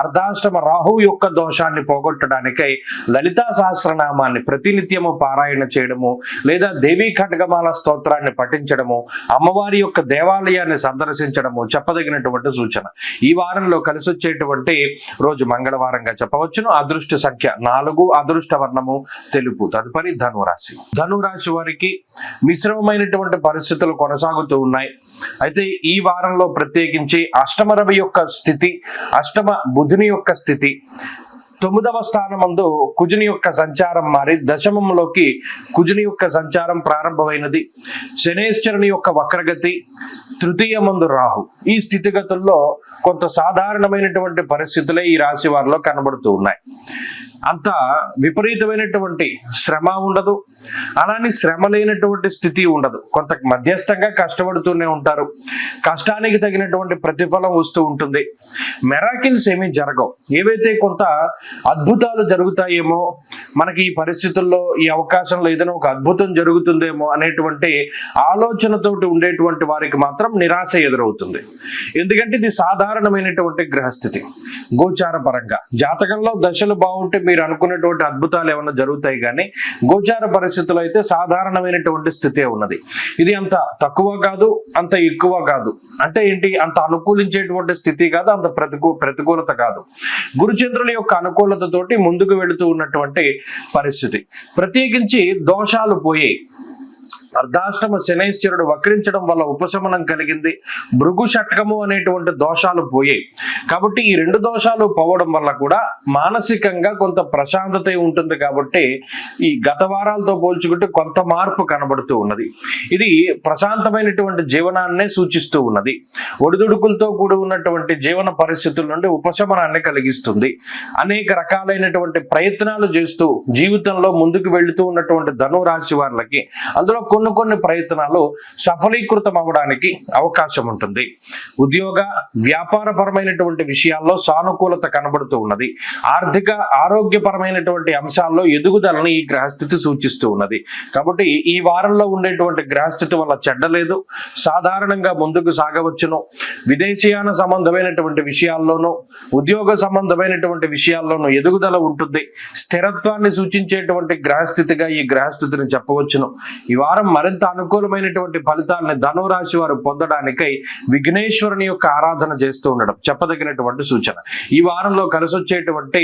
అర్ధాష్టమ రాహువు యొక్క దోషాన్ని పోగొట్టడానికై లలితా సహస్రనామాన్ని ప్రతినిత్యము పారాయణ చేయడము, లేదా దేవీ ఖడ్గమాల స్తోత్రాన్ని పఠించడము, అమ్మవారి యొక్క దేవాలయాన్ని సందర్శించడము చెప్పదగినటువంటి సూచన. ఈ వారంలో కలిసి వచ్చేటువంటి రోజు మంగళవారంగా చెప్పవచ్చును. అదృష్ట సంఖ్య 4, అదృష్ట వర్ణము తెలుపు. తదుపరి ధనురాశి. ధనురాశి వారికి మిశ్రమమైనటువంటి పరిస్థితులు కొనసాగుతూ ఉన్నాయి. అయితే ఈ వారంలో ప్రత్యేకించి అష్టమ రవి యొక్క స్థితి, అష్టమ బుధుని యొక్క స్థితి, 9వ స్థానమందు కుజుని యొక్క సంచారం మారి దశమంలోకి కుజుని యొక్క సంచారం ప్రారంభమైనది. శనేశ్వరుని యొక్క వక్రగతి, తృతీయమందు రాహు. ఈ స్థితిగతుల్లో కొంత సాధారణమైనటువంటి పరిస్థితులే ఈ రాశి వారిలో కనబడుతూ ఉన్నాయి. అంత విపరీతమైనటువంటి శ్రమ ఉండదు, అలానే శ్రమ లేనటువంటి స్థితి ఉండదు. కొంత మధ్యస్థంగా కష్టపడుతూనే ఉంటారు. కష్టానికి తగినటువంటి ప్రతిఫలం వస్తూ ఉంటుంది. మెరాకిల్స్ ఏమీ జరగవు. ఏవైతే కొంత అద్భుతాలు జరుగుతాయేమో, మనకి ఈ పరిస్థితుల్లో ఈ అవకాశంలో ఏదైనా ఒక అద్భుతం జరుగుతుందేమో అనేటువంటి ఆలోచనతోటి ఉండేటువంటి వారికి మాత్రం నిరాశ ఎదురవుతుంది. ఎందుకంటే ఇది సాధారణమైనటువంటి గ్రహస్థితి. గోచార పరంగా జాతకంలో దశలు బాగుంటే మీరు అనుకున్నటువంటి అద్భుతాలు ఏమైనా జరుగుతాయి, కానీ గోచార పరిస్థితులు అయితే సాధారణమైనటువంటి స్థితే ఉన్నది. ఇది అంత తక్కువ కాదు, అంత ఎక్కువ కాదు. అంటే ఏంటి, అంత అనుకూలించేటువంటి స్థితి కాదు, అంత ప్రతికూలత కాదు. గురుచంద్రుల యొక్క అనుకూలతతోటి ముందుకు వెళుతూ ఉన్నటువంటి పరిస్థితి. ప్రత్యేకించి దోషాలు పోయాయి. అర్ధాష్టమ శనైశ్వరుడు వక్రించడం వల్ల ఉపశమనం కలిగింది. భృగు షట్కము అనేటువంటి దోషాలు పోయాయి. కాబట్టి ఈ 2 దోషాలు పోవడం వల్ల కూడా మానసికంగా కొంత ప్రశాంతత ఉంటుంది. కాబట్టి ఈ గత వారాలతో పోల్చుకుంటే కొంత మార్పు కనబడుతూ ఉన్నది. ఇది ప్రశాంతమైనటువంటి జీవనాన్నే సూచిస్తూ ఉన్నది. ఒడిదుడుకులతో కూడి ఉన్నటువంటి జీవన పరిస్థితుల నుండి ఉపశమనాన్ని కలిగిస్తుంది. అనేక రకాలైనటువంటి ప్రయత్నాలు చేస్తూ జీవితంలో ముందుకు వెళుతూ ఉన్నటువంటి ధను రాశి వారికి అందులో కొన్ని ప్రయత్నాలు సఫలీకృతం అవ్వడానికి అవకాశం ఉంటుంది. ఉద్యోగ వ్యాపారపరమైనటువంటి విషయాల్లో సానుకూలత కనబడుతూ ఉన్నది. ఆర్థిక ఆరోగ్యపరమైనటువంటి అంశాల్లో ఎదుగుదలని ఈ గ్రహస్థితి సూచిస్తూ ఉన్నది. కాబట్టి ఈ వారంలో ఉండేటువంటి గ్రహస్థితి వల్ల చెడ్డలేదు, సాధారణంగా ముందుకు సాగవచ్చును. విదేశీయాన సంబంధమైనటువంటి విషయాల్లోనూ, ఉద్యోగ సంబంధమైనటువంటి విషయాల్లోనూ ఎదుగుదల ఉంటుంది. స్థిరత్వాన్ని సూచించేటువంటి గ్రహస్థితిగా ఈ గ్రహస్థితిని చెప్పవచ్చును. ఈ వారం మరింత అనుకూలమైనటువంటి ఫలితాలని ధనురాశి వారు పొందడానికై విఘ్నేశ్వరుని యొక్క ఆరాధన చేస్తూ ఉండడం చెప్పదగినటువంటి సూచన. ఈ వారంలో కలిసి వచ్చేటువంటి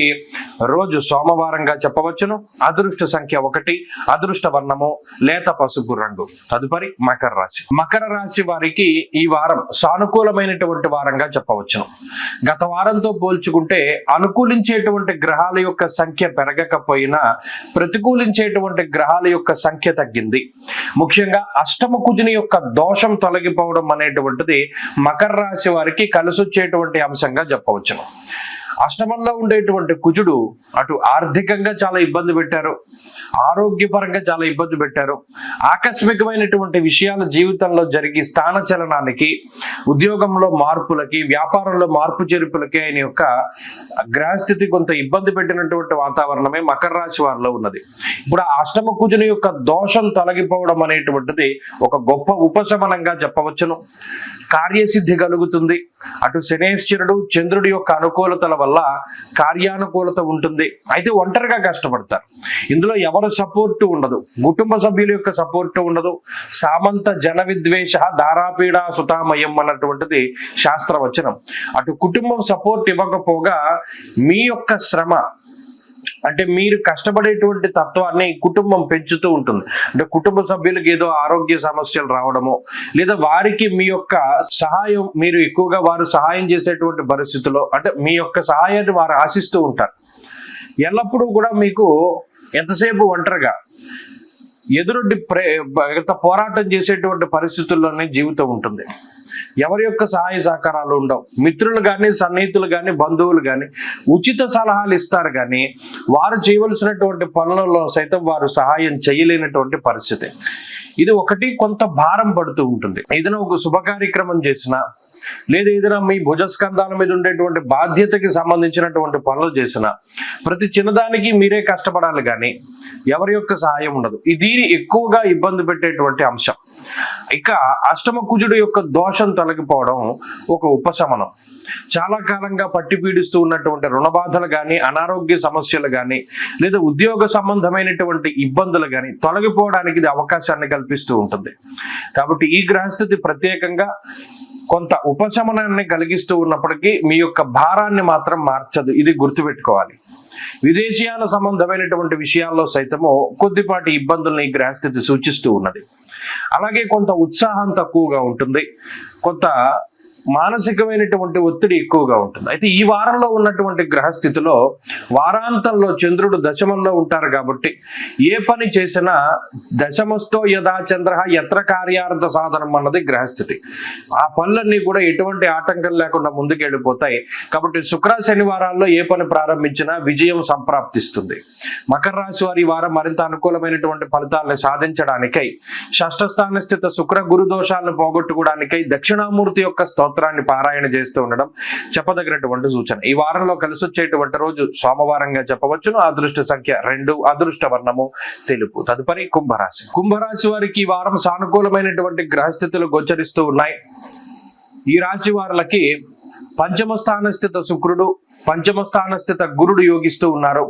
రోజు సోమవారంగా చెప్పవచ్చును. అదృష్ట సంఖ్య 1, అదృష్ట వర్ణము లేత పసుపు రంగు. తదుపరి మకర రాశి. మకర రాశి వారికి ఈ వారం సానుకూలమైనటువంటి వారంగా చెప్పవచ్చును. గత వారంతో పోల్చుకుంటే అనుకూలించేటువంటి గ్రహాల యొక్క సంఖ్య పెరగకపోయినా ప్రతికూలించేటువంటి గ్రహాల యొక్క సంఖ్య తగ్గింది. ముఖ్యంగా అష్టమ కుజుని యొక్క దోషం తొలగిపోవడం అనేటువంటిది మకర రాశి వారికి కలిసొచ్చేటువంటి అంశంగా చెప్పవచ్చును. అష్టమంలో ఉండేటువంటి కుజుడు అటు ఆర్థికంగా చాలా ఇబ్బంది పెట్టారు, ఆరోగ్యపరంగా చాలా ఇబ్బంది పెట్టారు. ఆకస్మికమైనటువంటి విషయాల జీవితంలో జరిగి స్థాన చలనానికి, ఉద్యోగంలో మార్పులకి, వ్యాపారంలో మార్పు చేర్పులకి ఆయన యొక్క గ్రహస్థితి కొంత ఇబ్బంది పెట్టినటువంటి వాతావరణమే మకర రాశి వారిలో ఉన్నది. ఇప్పుడు ఆ అష్టమ కుజుని యొక్క దోషం తొలగిపోవడం అనేటువంటిది ఒక గొప్ప ఉపశమనంగా చెప్పవచ్చును. కార్యసిద్ధి కలుగుతుంది. అటు శనేశ్వరుడు చంద్రుడి యొక్క అనుకూలతల వల్ల కార్యానుకూలత ఉంటుంది. అయితే ఒంటరిగా కష్టపడతారు. ఇందులో ఎవరు సపోర్టు ఉండదు, కుటుంబ సభ్యుల యొక్క సపోర్టు ఉండదు. సామంత జన విద్వేష దారాపీడా సుతామయం అన్నటువంటిది శాస్త్రవచనం. అటు కుటుంబం సపోర్ట్ ఇవ్వకపోగా మీ యొక్క శ్రమ అంటే మీరు కష్టపడేటువంటి తత్వాన్ని కుటుంబం పెంచుతూ ఉంటుంది. అంటే కుటుంబ సభ్యులకి ఏదో ఆరోగ్య సమస్యలు రావడము, లేదా వారికి మీ యొక్క సహాయం, మీరు ఎక్కువగా వారు సహాయం చేసేటువంటి పరిస్థితుల్లో అంటే మీ యొక్క సహాయాన్ని వారు ఆశిస్తూ ఉంటారు. ఎల్లప్పుడూ కూడా మీకు ఎంతసేపు ఒంటరిగా ఎదురొడ్డి పోరాటం చేసేటువంటి పరిస్థితుల్లోనే జీవితం ఉంటుంది. ఎవరి యొక్క సహాయ సహకారాలు ఉండవు. మిత్రులు కానీ, సన్నిహితులు కానీ, బంధువులు కానీ ఉచిత సలహాలు ఇస్తారు కానీ వారు చేయవలసినటువంటి పనులలో సైతం వారు సహాయం చేయలేనటువంటి పరిస్థితి. ఇది ఒకటి, కొంత భారం పడుతూ ఉంటుంది. ఏదైనా ఒక శుభ కార్యక్రమం చేసినా, లేదా ఏదైనా మీ భుజస్కంధాల మీద ఉండేటువంటి బాధ్యతకి సంబంధించినటువంటి పనులు చేసినా ప్రతి చిన్నదానికి మీరే కష్టపడాలి కానీ ఎవరి యొక్క సహాయం ఉండదు. ఇది ఎక్కువగా ఇబ్బంది పెట్టేటువంటి అంశం. ఇక అష్టమ కుజుడు యొక్క దోషం తొలగిపోవడం ఒక ఉపశమనం. చాలా కాలంగా పట్టి పీడిస్తూ ఉన్నటువంటి రుణ బాధలు కానీ, అనారోగ్య సమస్యలు కానీ, లేదా ఉద్యోగ సంబంధమైనటువంటి ఇబ్బందులు కానీ తొలగిపోవడానికి ఇది అవకాశాన్ని కల్పిస్తూ ఉంటుంది. కాబట్టి ఈ గ్రహస్థితి ప్రత్యేకంగా కొంత ఉపశమనాన్ని కలిగిస్తూ ఉన్నప్పటికీ మీ యొక్క భారాన్ని మాత్రం మార్చదు. ఇది గుర్తుపెట్టుకోవాలి. విదేశీయాల సంబంధమైనటువంటి విషయాల్లో సైతము కొద్దిపాటి ఇబ్బందులను ఈ గ్రహస్థితి సూచిస్తూ ఉన్నది. అలాగే కొంత ఉత్సాహం తక్కువగా ఉంటుంది, కొంత మానసికమైనటువంటి ఒత్తిడి ఎక్కువగా ఉంటుంది. అయితే ఈ వారంలో ఉన్నటువంటి గ్రహస్థితిలో వారాంతంలో చంద్రుడు దశమంలో ఉంటారు కాబట్టి ఏ పని చేసినా దశమస్థో యథా చంద్ర యత్ర కార్యార్థ సాధనం అన్నది గ్రహస్థితి. ఆ పనులన్నీ కూడా ఎటువంటి ఆటంకం లేకుండా ముందుకు వెళ్ళిపోతాయి. కాబట్టి శుక్ర శనివారాల్లో ఏ పని ప్రారంభించినా విజయం సంప్రాప్తిస్తుంది. మకర రాశి వారి వారం మరింత అనుకూలమైనటువంటి ఫలితాలను సాధించడానికై, షష్ఠ స్థాన స్థిత శుక్ర గురు దోషాలను పోగొట్టుకోవడానికై దక్షిణామూర్తి యొక్క స్తోత్రాన్ని పారాయణ చేస్తూ ఉండడం చెప్పదగినటువంటి సూచన. ఈ వారంలో కలిసి వచ్చేటువంటి రోజు సోమవారంగా చెప్పవచ్చును. అదృష్ట సంఖ్య 2, అదృష్ట వర్ణము తెలుపు. తదుపరి కుంభరాశి. కుంభరాశి వారికి ఈ వారం సానుకూలమైనటువంటి గ్రహస్థితులు గోచరిస్తూ ఉన్నాయి. ఈ రాశి వారులకి పంచమ స్థాన స్థిత శుక్రుడు, పంచమ స్థాన స్థిత గురుడు యోగిస్తూ ఉన్నారు.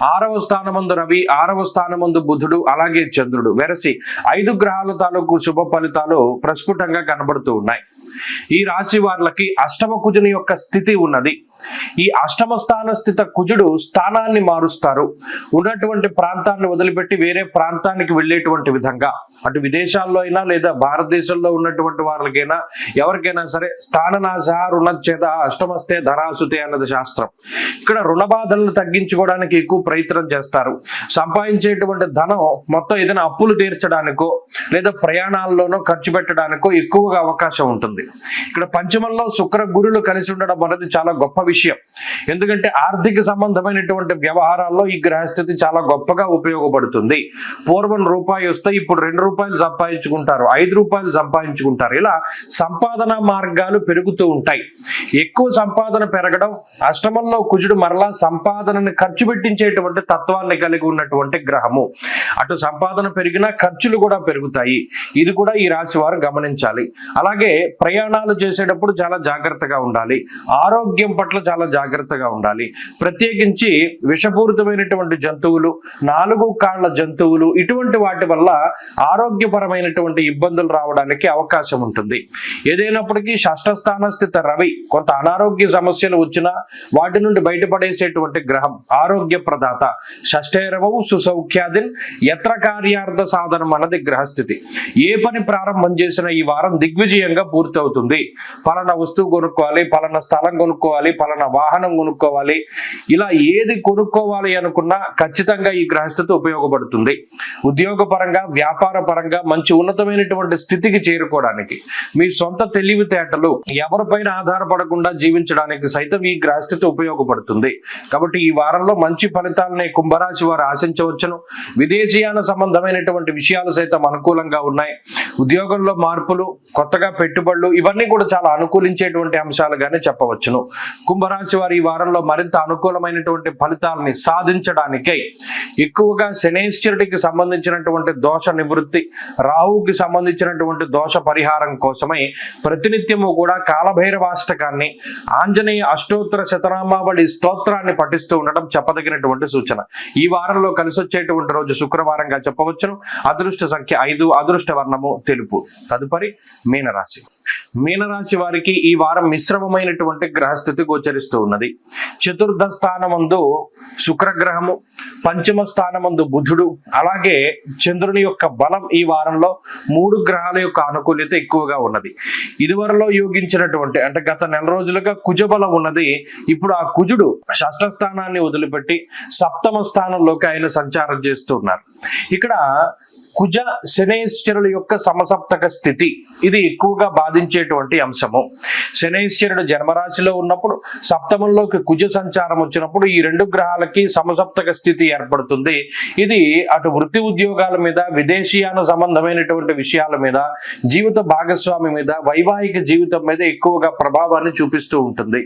6వ స్థానమందు రవి, 6వ స్థానమందు బుధుడు, అలాగే చంద్రుడు వెరసి 5 గ్రహాల తాలూకు శుభ ఫలితాలు ప్రస్ఫుటంగా కనబడుతూ ఉన్నాయి. ఈ రాశి వారులకి అష్టమ కుజుని యొక్క స్థితి ఉన్నది. ఈ అష్టమ స్థాన స్థిత కుజుడు స్థానాన్ని మారుస్తారు. ఉన్నటువంటి ప్రాంతాన్ని వదిలిపెట్టి వేరే ప్రాంతానికి వెళ్ళేటువంటి విధంగా, అటు విదేశాల్లో అయినా లేదా భారతదేశంలో ఉన్నటువంటి వాళ్ళకైనా ఎవరికైనా సరే స్థాననాశ రుణచ్ఛేద అష్టమస్తే ధరాసుతే అన్నది శాస్త్రం. ఇక్కడ రుణ బాధలను తగ్గించుకోవడానికి ఎక్కువ ప్రయత్నం చేస్తారు. సంపాదించేటువంటి ధనం మొత్తం ఏదైనా అప్పులు తీర్చడానికో లేదా ప్రయాణాల్లోనో ఖర్చు పెట్టడానికో ఎక్కువగా అవకాశం ఉంటుంది. ఇక్కడ పంచమంలో శుక్ర గురులు కలిసి ఉండడం అనేది చాలా గొప్ప విషయం. ఎందుకంటే ఆర్థిక సంబంధమైనటువంటి వ్యవహారాల్లో ఈ గ్రహస్థితి చాలా గొప్పగా ఉపయోగపడుతుంది. పూర్వం రూపాయి వస్తే ఇప్పుడు 2 రూపాయలు సంపాదించుకుంటారు, 5 రూపాయలు సంపాదించుకుంటారు. ఇలా సంపాదన మార్గాలు పెరుగుతూ ఉంటాయి. ఎక్కువ సంపాదన పెరగడం, అష్టమంలో కుజుడు మరలా సంపాదనని ఖర్చు పెట్టించేటువంటి తత్వాన్ని కలిగి ఉన్నటువంటి గ్రహము. అటు సంపాదన పెరిగినా ఖర్చులు కూడా పెరుగుతాయి. ఇది కూడా ఈ రాశి వారు గమనించాలి. అలాగే ప్రయాణాలు చేసేటప్పుడు చాలా జాగ్రత్తగా ఉండాలి. ఆరోగ్యం పట్ల చాలా జాగ్రత్తగా ఉండాలి. ప్రత్యేకించి విషపూరితమైనటువంటి జంతువులు, 4 కాళ్ల జంతువులు, ఇటువంటి వాటి వల్ల ఆరోగ్యపరమైనటువంటి ఇబ్బందులు రావడానికి అవకాశం ఉంటుంది. ఏదైనప్పటికీ షష్ఠ స్థాన స్థిత రవి కొంత అనారోగ్య సమస్యలు వచ్చినా వాటి నుండి బయటపడేసేటువంటి గ్రహం, ఆరోగ్య ప్రదాత. షష్ఠైరవవు సుసౌఖ్యాదిన్ యత్ర కార్యార్థ సాధనం అన్నది గ్రహస్థితి. ఏ పని ప్రారంభం చేసినా ఈ వారం దిగ్విజయంగా పూర్తవుతుంది. పలానా వస్తువు కొనుక్కోవాలి, పలానా స్థలం కొనుక్కోవాలి, పలానా వాహనం కొనుక్కోవాలి, ఇలా ఏది కొనుక్కోవాలి అనుకున్నా ఖచ్చితంగా ఈ గ్రహస్థితి ఉపయోగపడుతుంది. ఉద్యోగ పరంగా, వ్యాపార పరంగా మంచి ఉన్నతమైనటువంటి స్థితికి చేరుకోవడానికి, మీ సొంత తెలివితేటలు ఎవరిపైన ఆధారపడకుండా జీవించడానికి సైతం ఈ గ్రహస్థితి ఉపయోగపడుతుంది. కాబట్టి ఈ వారంలో మంచి ఫలితాలని కుంభరాశి వారు ఆశించవచ్చును. విదేశీయాన సంబంధమైనటువంటి విషయాలు సైతం అనుకూలంగా ఉన్నాయి. ఉద్యోగంలో మార్పులు, కొత్తగా పెట్టుబడులు, ఇవన్నీ కూడా చాలా అనుకూలించేటువంటి అంశాలుగానే చెప్పవచ్చును. కుంభరాశి వారు ఈ వారంలో మరింత అనుకూలమైనటువంటి ఫలితాలని సాధించడానికై ఎక్కువగా శనేశ్వరుడికి సంబంధించినటువంటి దోష నివృత్తి, రాహుకి సంబంధించినటువంటి దోష పరిహారం కోసమై ప్రతినిత్యము కూడా కాలభైరవాష్టకాన్ని, ఆంజనేయ అష్టోత్తర శతనామావళి స్తోత్రాన్ని పఠిస్తూ ఉండడం చెప్పదగినటువంటి సూచన. ఈ వారంలో కలిసి వచ్చేటువంటి రోజు శుక్రవారంగా చెప్పవచ్చును. అదృష్ట సంఖ్య 5, అదృష్ట వర్ణము తెలుపు. తదుపరి మీనరాశి. మీనరాశి వారికి ఈ వారం మిశ్రమమైనటువంటి గ్రహస్థితి గోచరిస్తూ ఉన్నది. చతుర్థ స్థానమందు శుక్రగ్రహము, పంచమ స్థానమందు బుధుడు, అలాగే చంద్రుని యొక్క బలం ఈ వారంలో 3 గ్రహాల యొక్క అనుకూల్యత ఎక్కువగా ఉన్నది. ఇదివరలో యోగించినటువంటి అంటే గత నెల రోజులుగా కుజబలం ఉన్నది. ఇప్పుడు ఆ కుజుడు షష్ఠ స్థానాన్ని వదిలిపెట్టి సప్తమ స్థానంలోకి ఆయన సంచారం చేస్తూ ఉన్నారు. ఇక్కడ కుజ శనైశ్వరుల యొక్క సమసప్తక స్థితి ఇది ఎక్కువగా బాధించేటువంటి అంశము. శనైశ్వరుడు జన్మరాశిలో ఉన్నప్పుడు సప్తమంలోకి కుజ సంచారం వచ్చినప్పుడు ఈ 2 గ్రహాలకి సమసప్తక స్థితి ఏర్పడుతుంది. ఇది అటు వృత్తి ఉద్యోగాల మీద, విదేశీయాన సంబంధమైనటువంటి విషయాల మీద, జీవిత భాగస్వామి మీద, వైవాహిక జీవితం మీద ఎక్కువగా ప్రభావాన్ని చూపిస్తూ ఉంటుంది.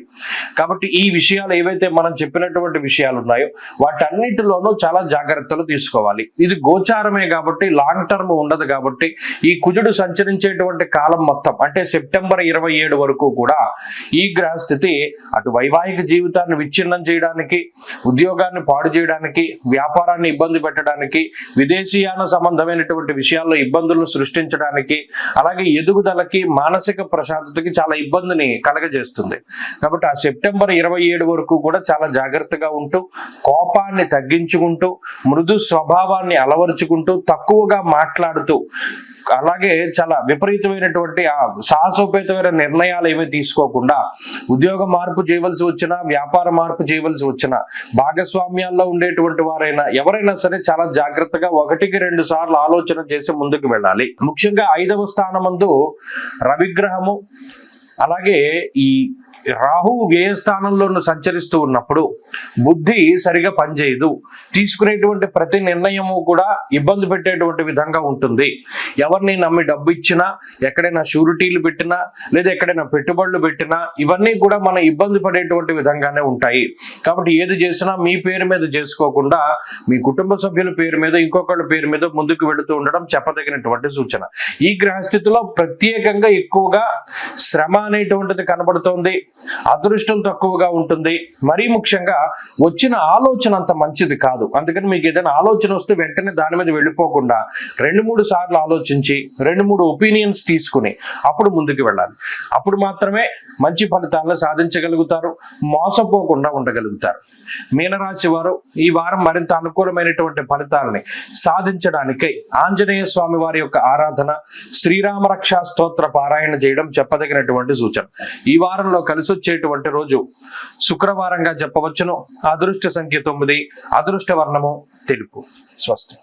కాబట్టి ఈ విషయాలు ఏవైతే మనం చెప్పినటువంటి విషయాలు ఉన్నాయో వాటన్నిటిలోనూ చాలా జాగ్రత్తలు తీసుకోవాలి. ఇది గోచారమే కాబట్టి లాంగ్ టర్మ్ ఉండదు. కాబట్టి ఈ కుజుడు సంచరించేటువంటి కాలం మొత్తం అంటే సెప్టెంబర్ 27 వరకు కూడా ఈ గ్రహస్థితి అటు వైవాహిక జీవితాన్ని విచ్ఛిన్నం చేయడానికి, ఉద్యోగాన్ని పాడు చేయడానికి, వ్యాపారాన్ని ఇబ్బంది పెట్టడానికి, విదేశీయాన సంబంధమైనటువంటి విషయాల్లో ఇబ్బందులను సృష్టించడానికి, అలాగే ఎదుగుదలకి, మానసిక ప్రశాంతతకి చాలా ఇబ్బందిని కలగజేస్తుంది. కాబట్టి ఆ సెప్టెంబర్ 27 వరకు కూడా చాలా జాగ్రత్తగా ఉంటూ, కోపాన్ని తగ్గించుకుంటూ, మృదు స్వభావాన్ని అలవరుచుకుంటూ, తక్కువగా మాట్లాడుతూ, అలాగే చాలా విపరీతమైనటువంటి సాహసోపేతమైన నిర్ణయాలు ఏమీ తీసుకోకుండా, ఉద్యోగ మార్పు చేయవలసి వచ్చినా, వ్యాపార మార్పు చేయవలసి వచ్చినా, భాగస్వామ్యాల్లో ఉండేటువంటి వారైనా ఎవరైనా సరే చాలా జాగ్రత్తగా 1-2 సార్లు ఆలోచన చేసి ముందుకు వెళ్ళాలి. ముఖ్యంగా 5వ స్థానమందు రవిగ్రహము, అలాగే ఈ రాహు వ్యయస్థానంలో సంచరిస్తూ ఉన్నప్పుడు బుద్ధి సరిగా పనిచేయదు. తీసుకునేటువంటి ప్రతి నిర్ణయము కూడా ఇబ్బంది పెట్టేటువంటి విధంగా ఉంటుంది. ఎవరిని నమ్మి డబ్బు ఇచ్చినా, ఎక్కడైనా షూరిటీలు పెట్టినా, లేదా ఎక్కడైనా పెట్టుబడులు పెట్టినా ఇవన్నీ కూడా మనం ఇబ్బంది పడేటువంటి విధంగానే ఉంటాయి. కాబట్టి ఏది చేసినా మీ పేరు మీద చేసుకోకుండా మీ కుటుంబ సభ్యుల పేరు మీద, ఇంకొకళ్ళ పేరు మీద ముందుకు వెళుతూ ఉండడం చెప్పదగినటువంటి సూచన. ఈ గ్రహస్థితిలో ప్రత్యేకంగా ఎక్కువగా శ్రమ అనేటువంటిది కనబడుతోంది. అదృష్టం తక్కువగా ఉంటుంది. మరీ ముఖ్యంగా వచ్చిన ఆలోచన అంత మంచిది కాదు. అందుకని మీకు ఏదైనా ఆలోచన వస్తే వెంటనే దాని మీద వెళ్ళిపోకుండా 2-3 సార్లు ఆలోచించి 2-3 ఒపీనియన్స్ తీసుకుని అప్పుడు ముందుకు వెళ్ళాలి. అప్పుడు మాత్రమే మంచి ఫలితాలను సాధించగలుగుతారు, మోసపోకుండా ఉండగలుగుతారు. మీనరాశి వారు ఈ వారం మరింత అనుకూలమైనటువంటి ఫలితాలని సాధించడానికై ఆంజనేయ స్వామి వారి యొక్క ఆరాధన, శ్రీరామ రక్షా స్తోత్ర పారాయణ చేయడం చెప్పదగినటువంటి సూచన. ఈ వారంలో కలిసి వచ్చేటువంటి రోజు శుక్రవారంగా చెప్పవచ్చును. అదృష్ట సంఖ్య 9, అదృష్ట వర్ణము తెలుపు. స్వస్తి.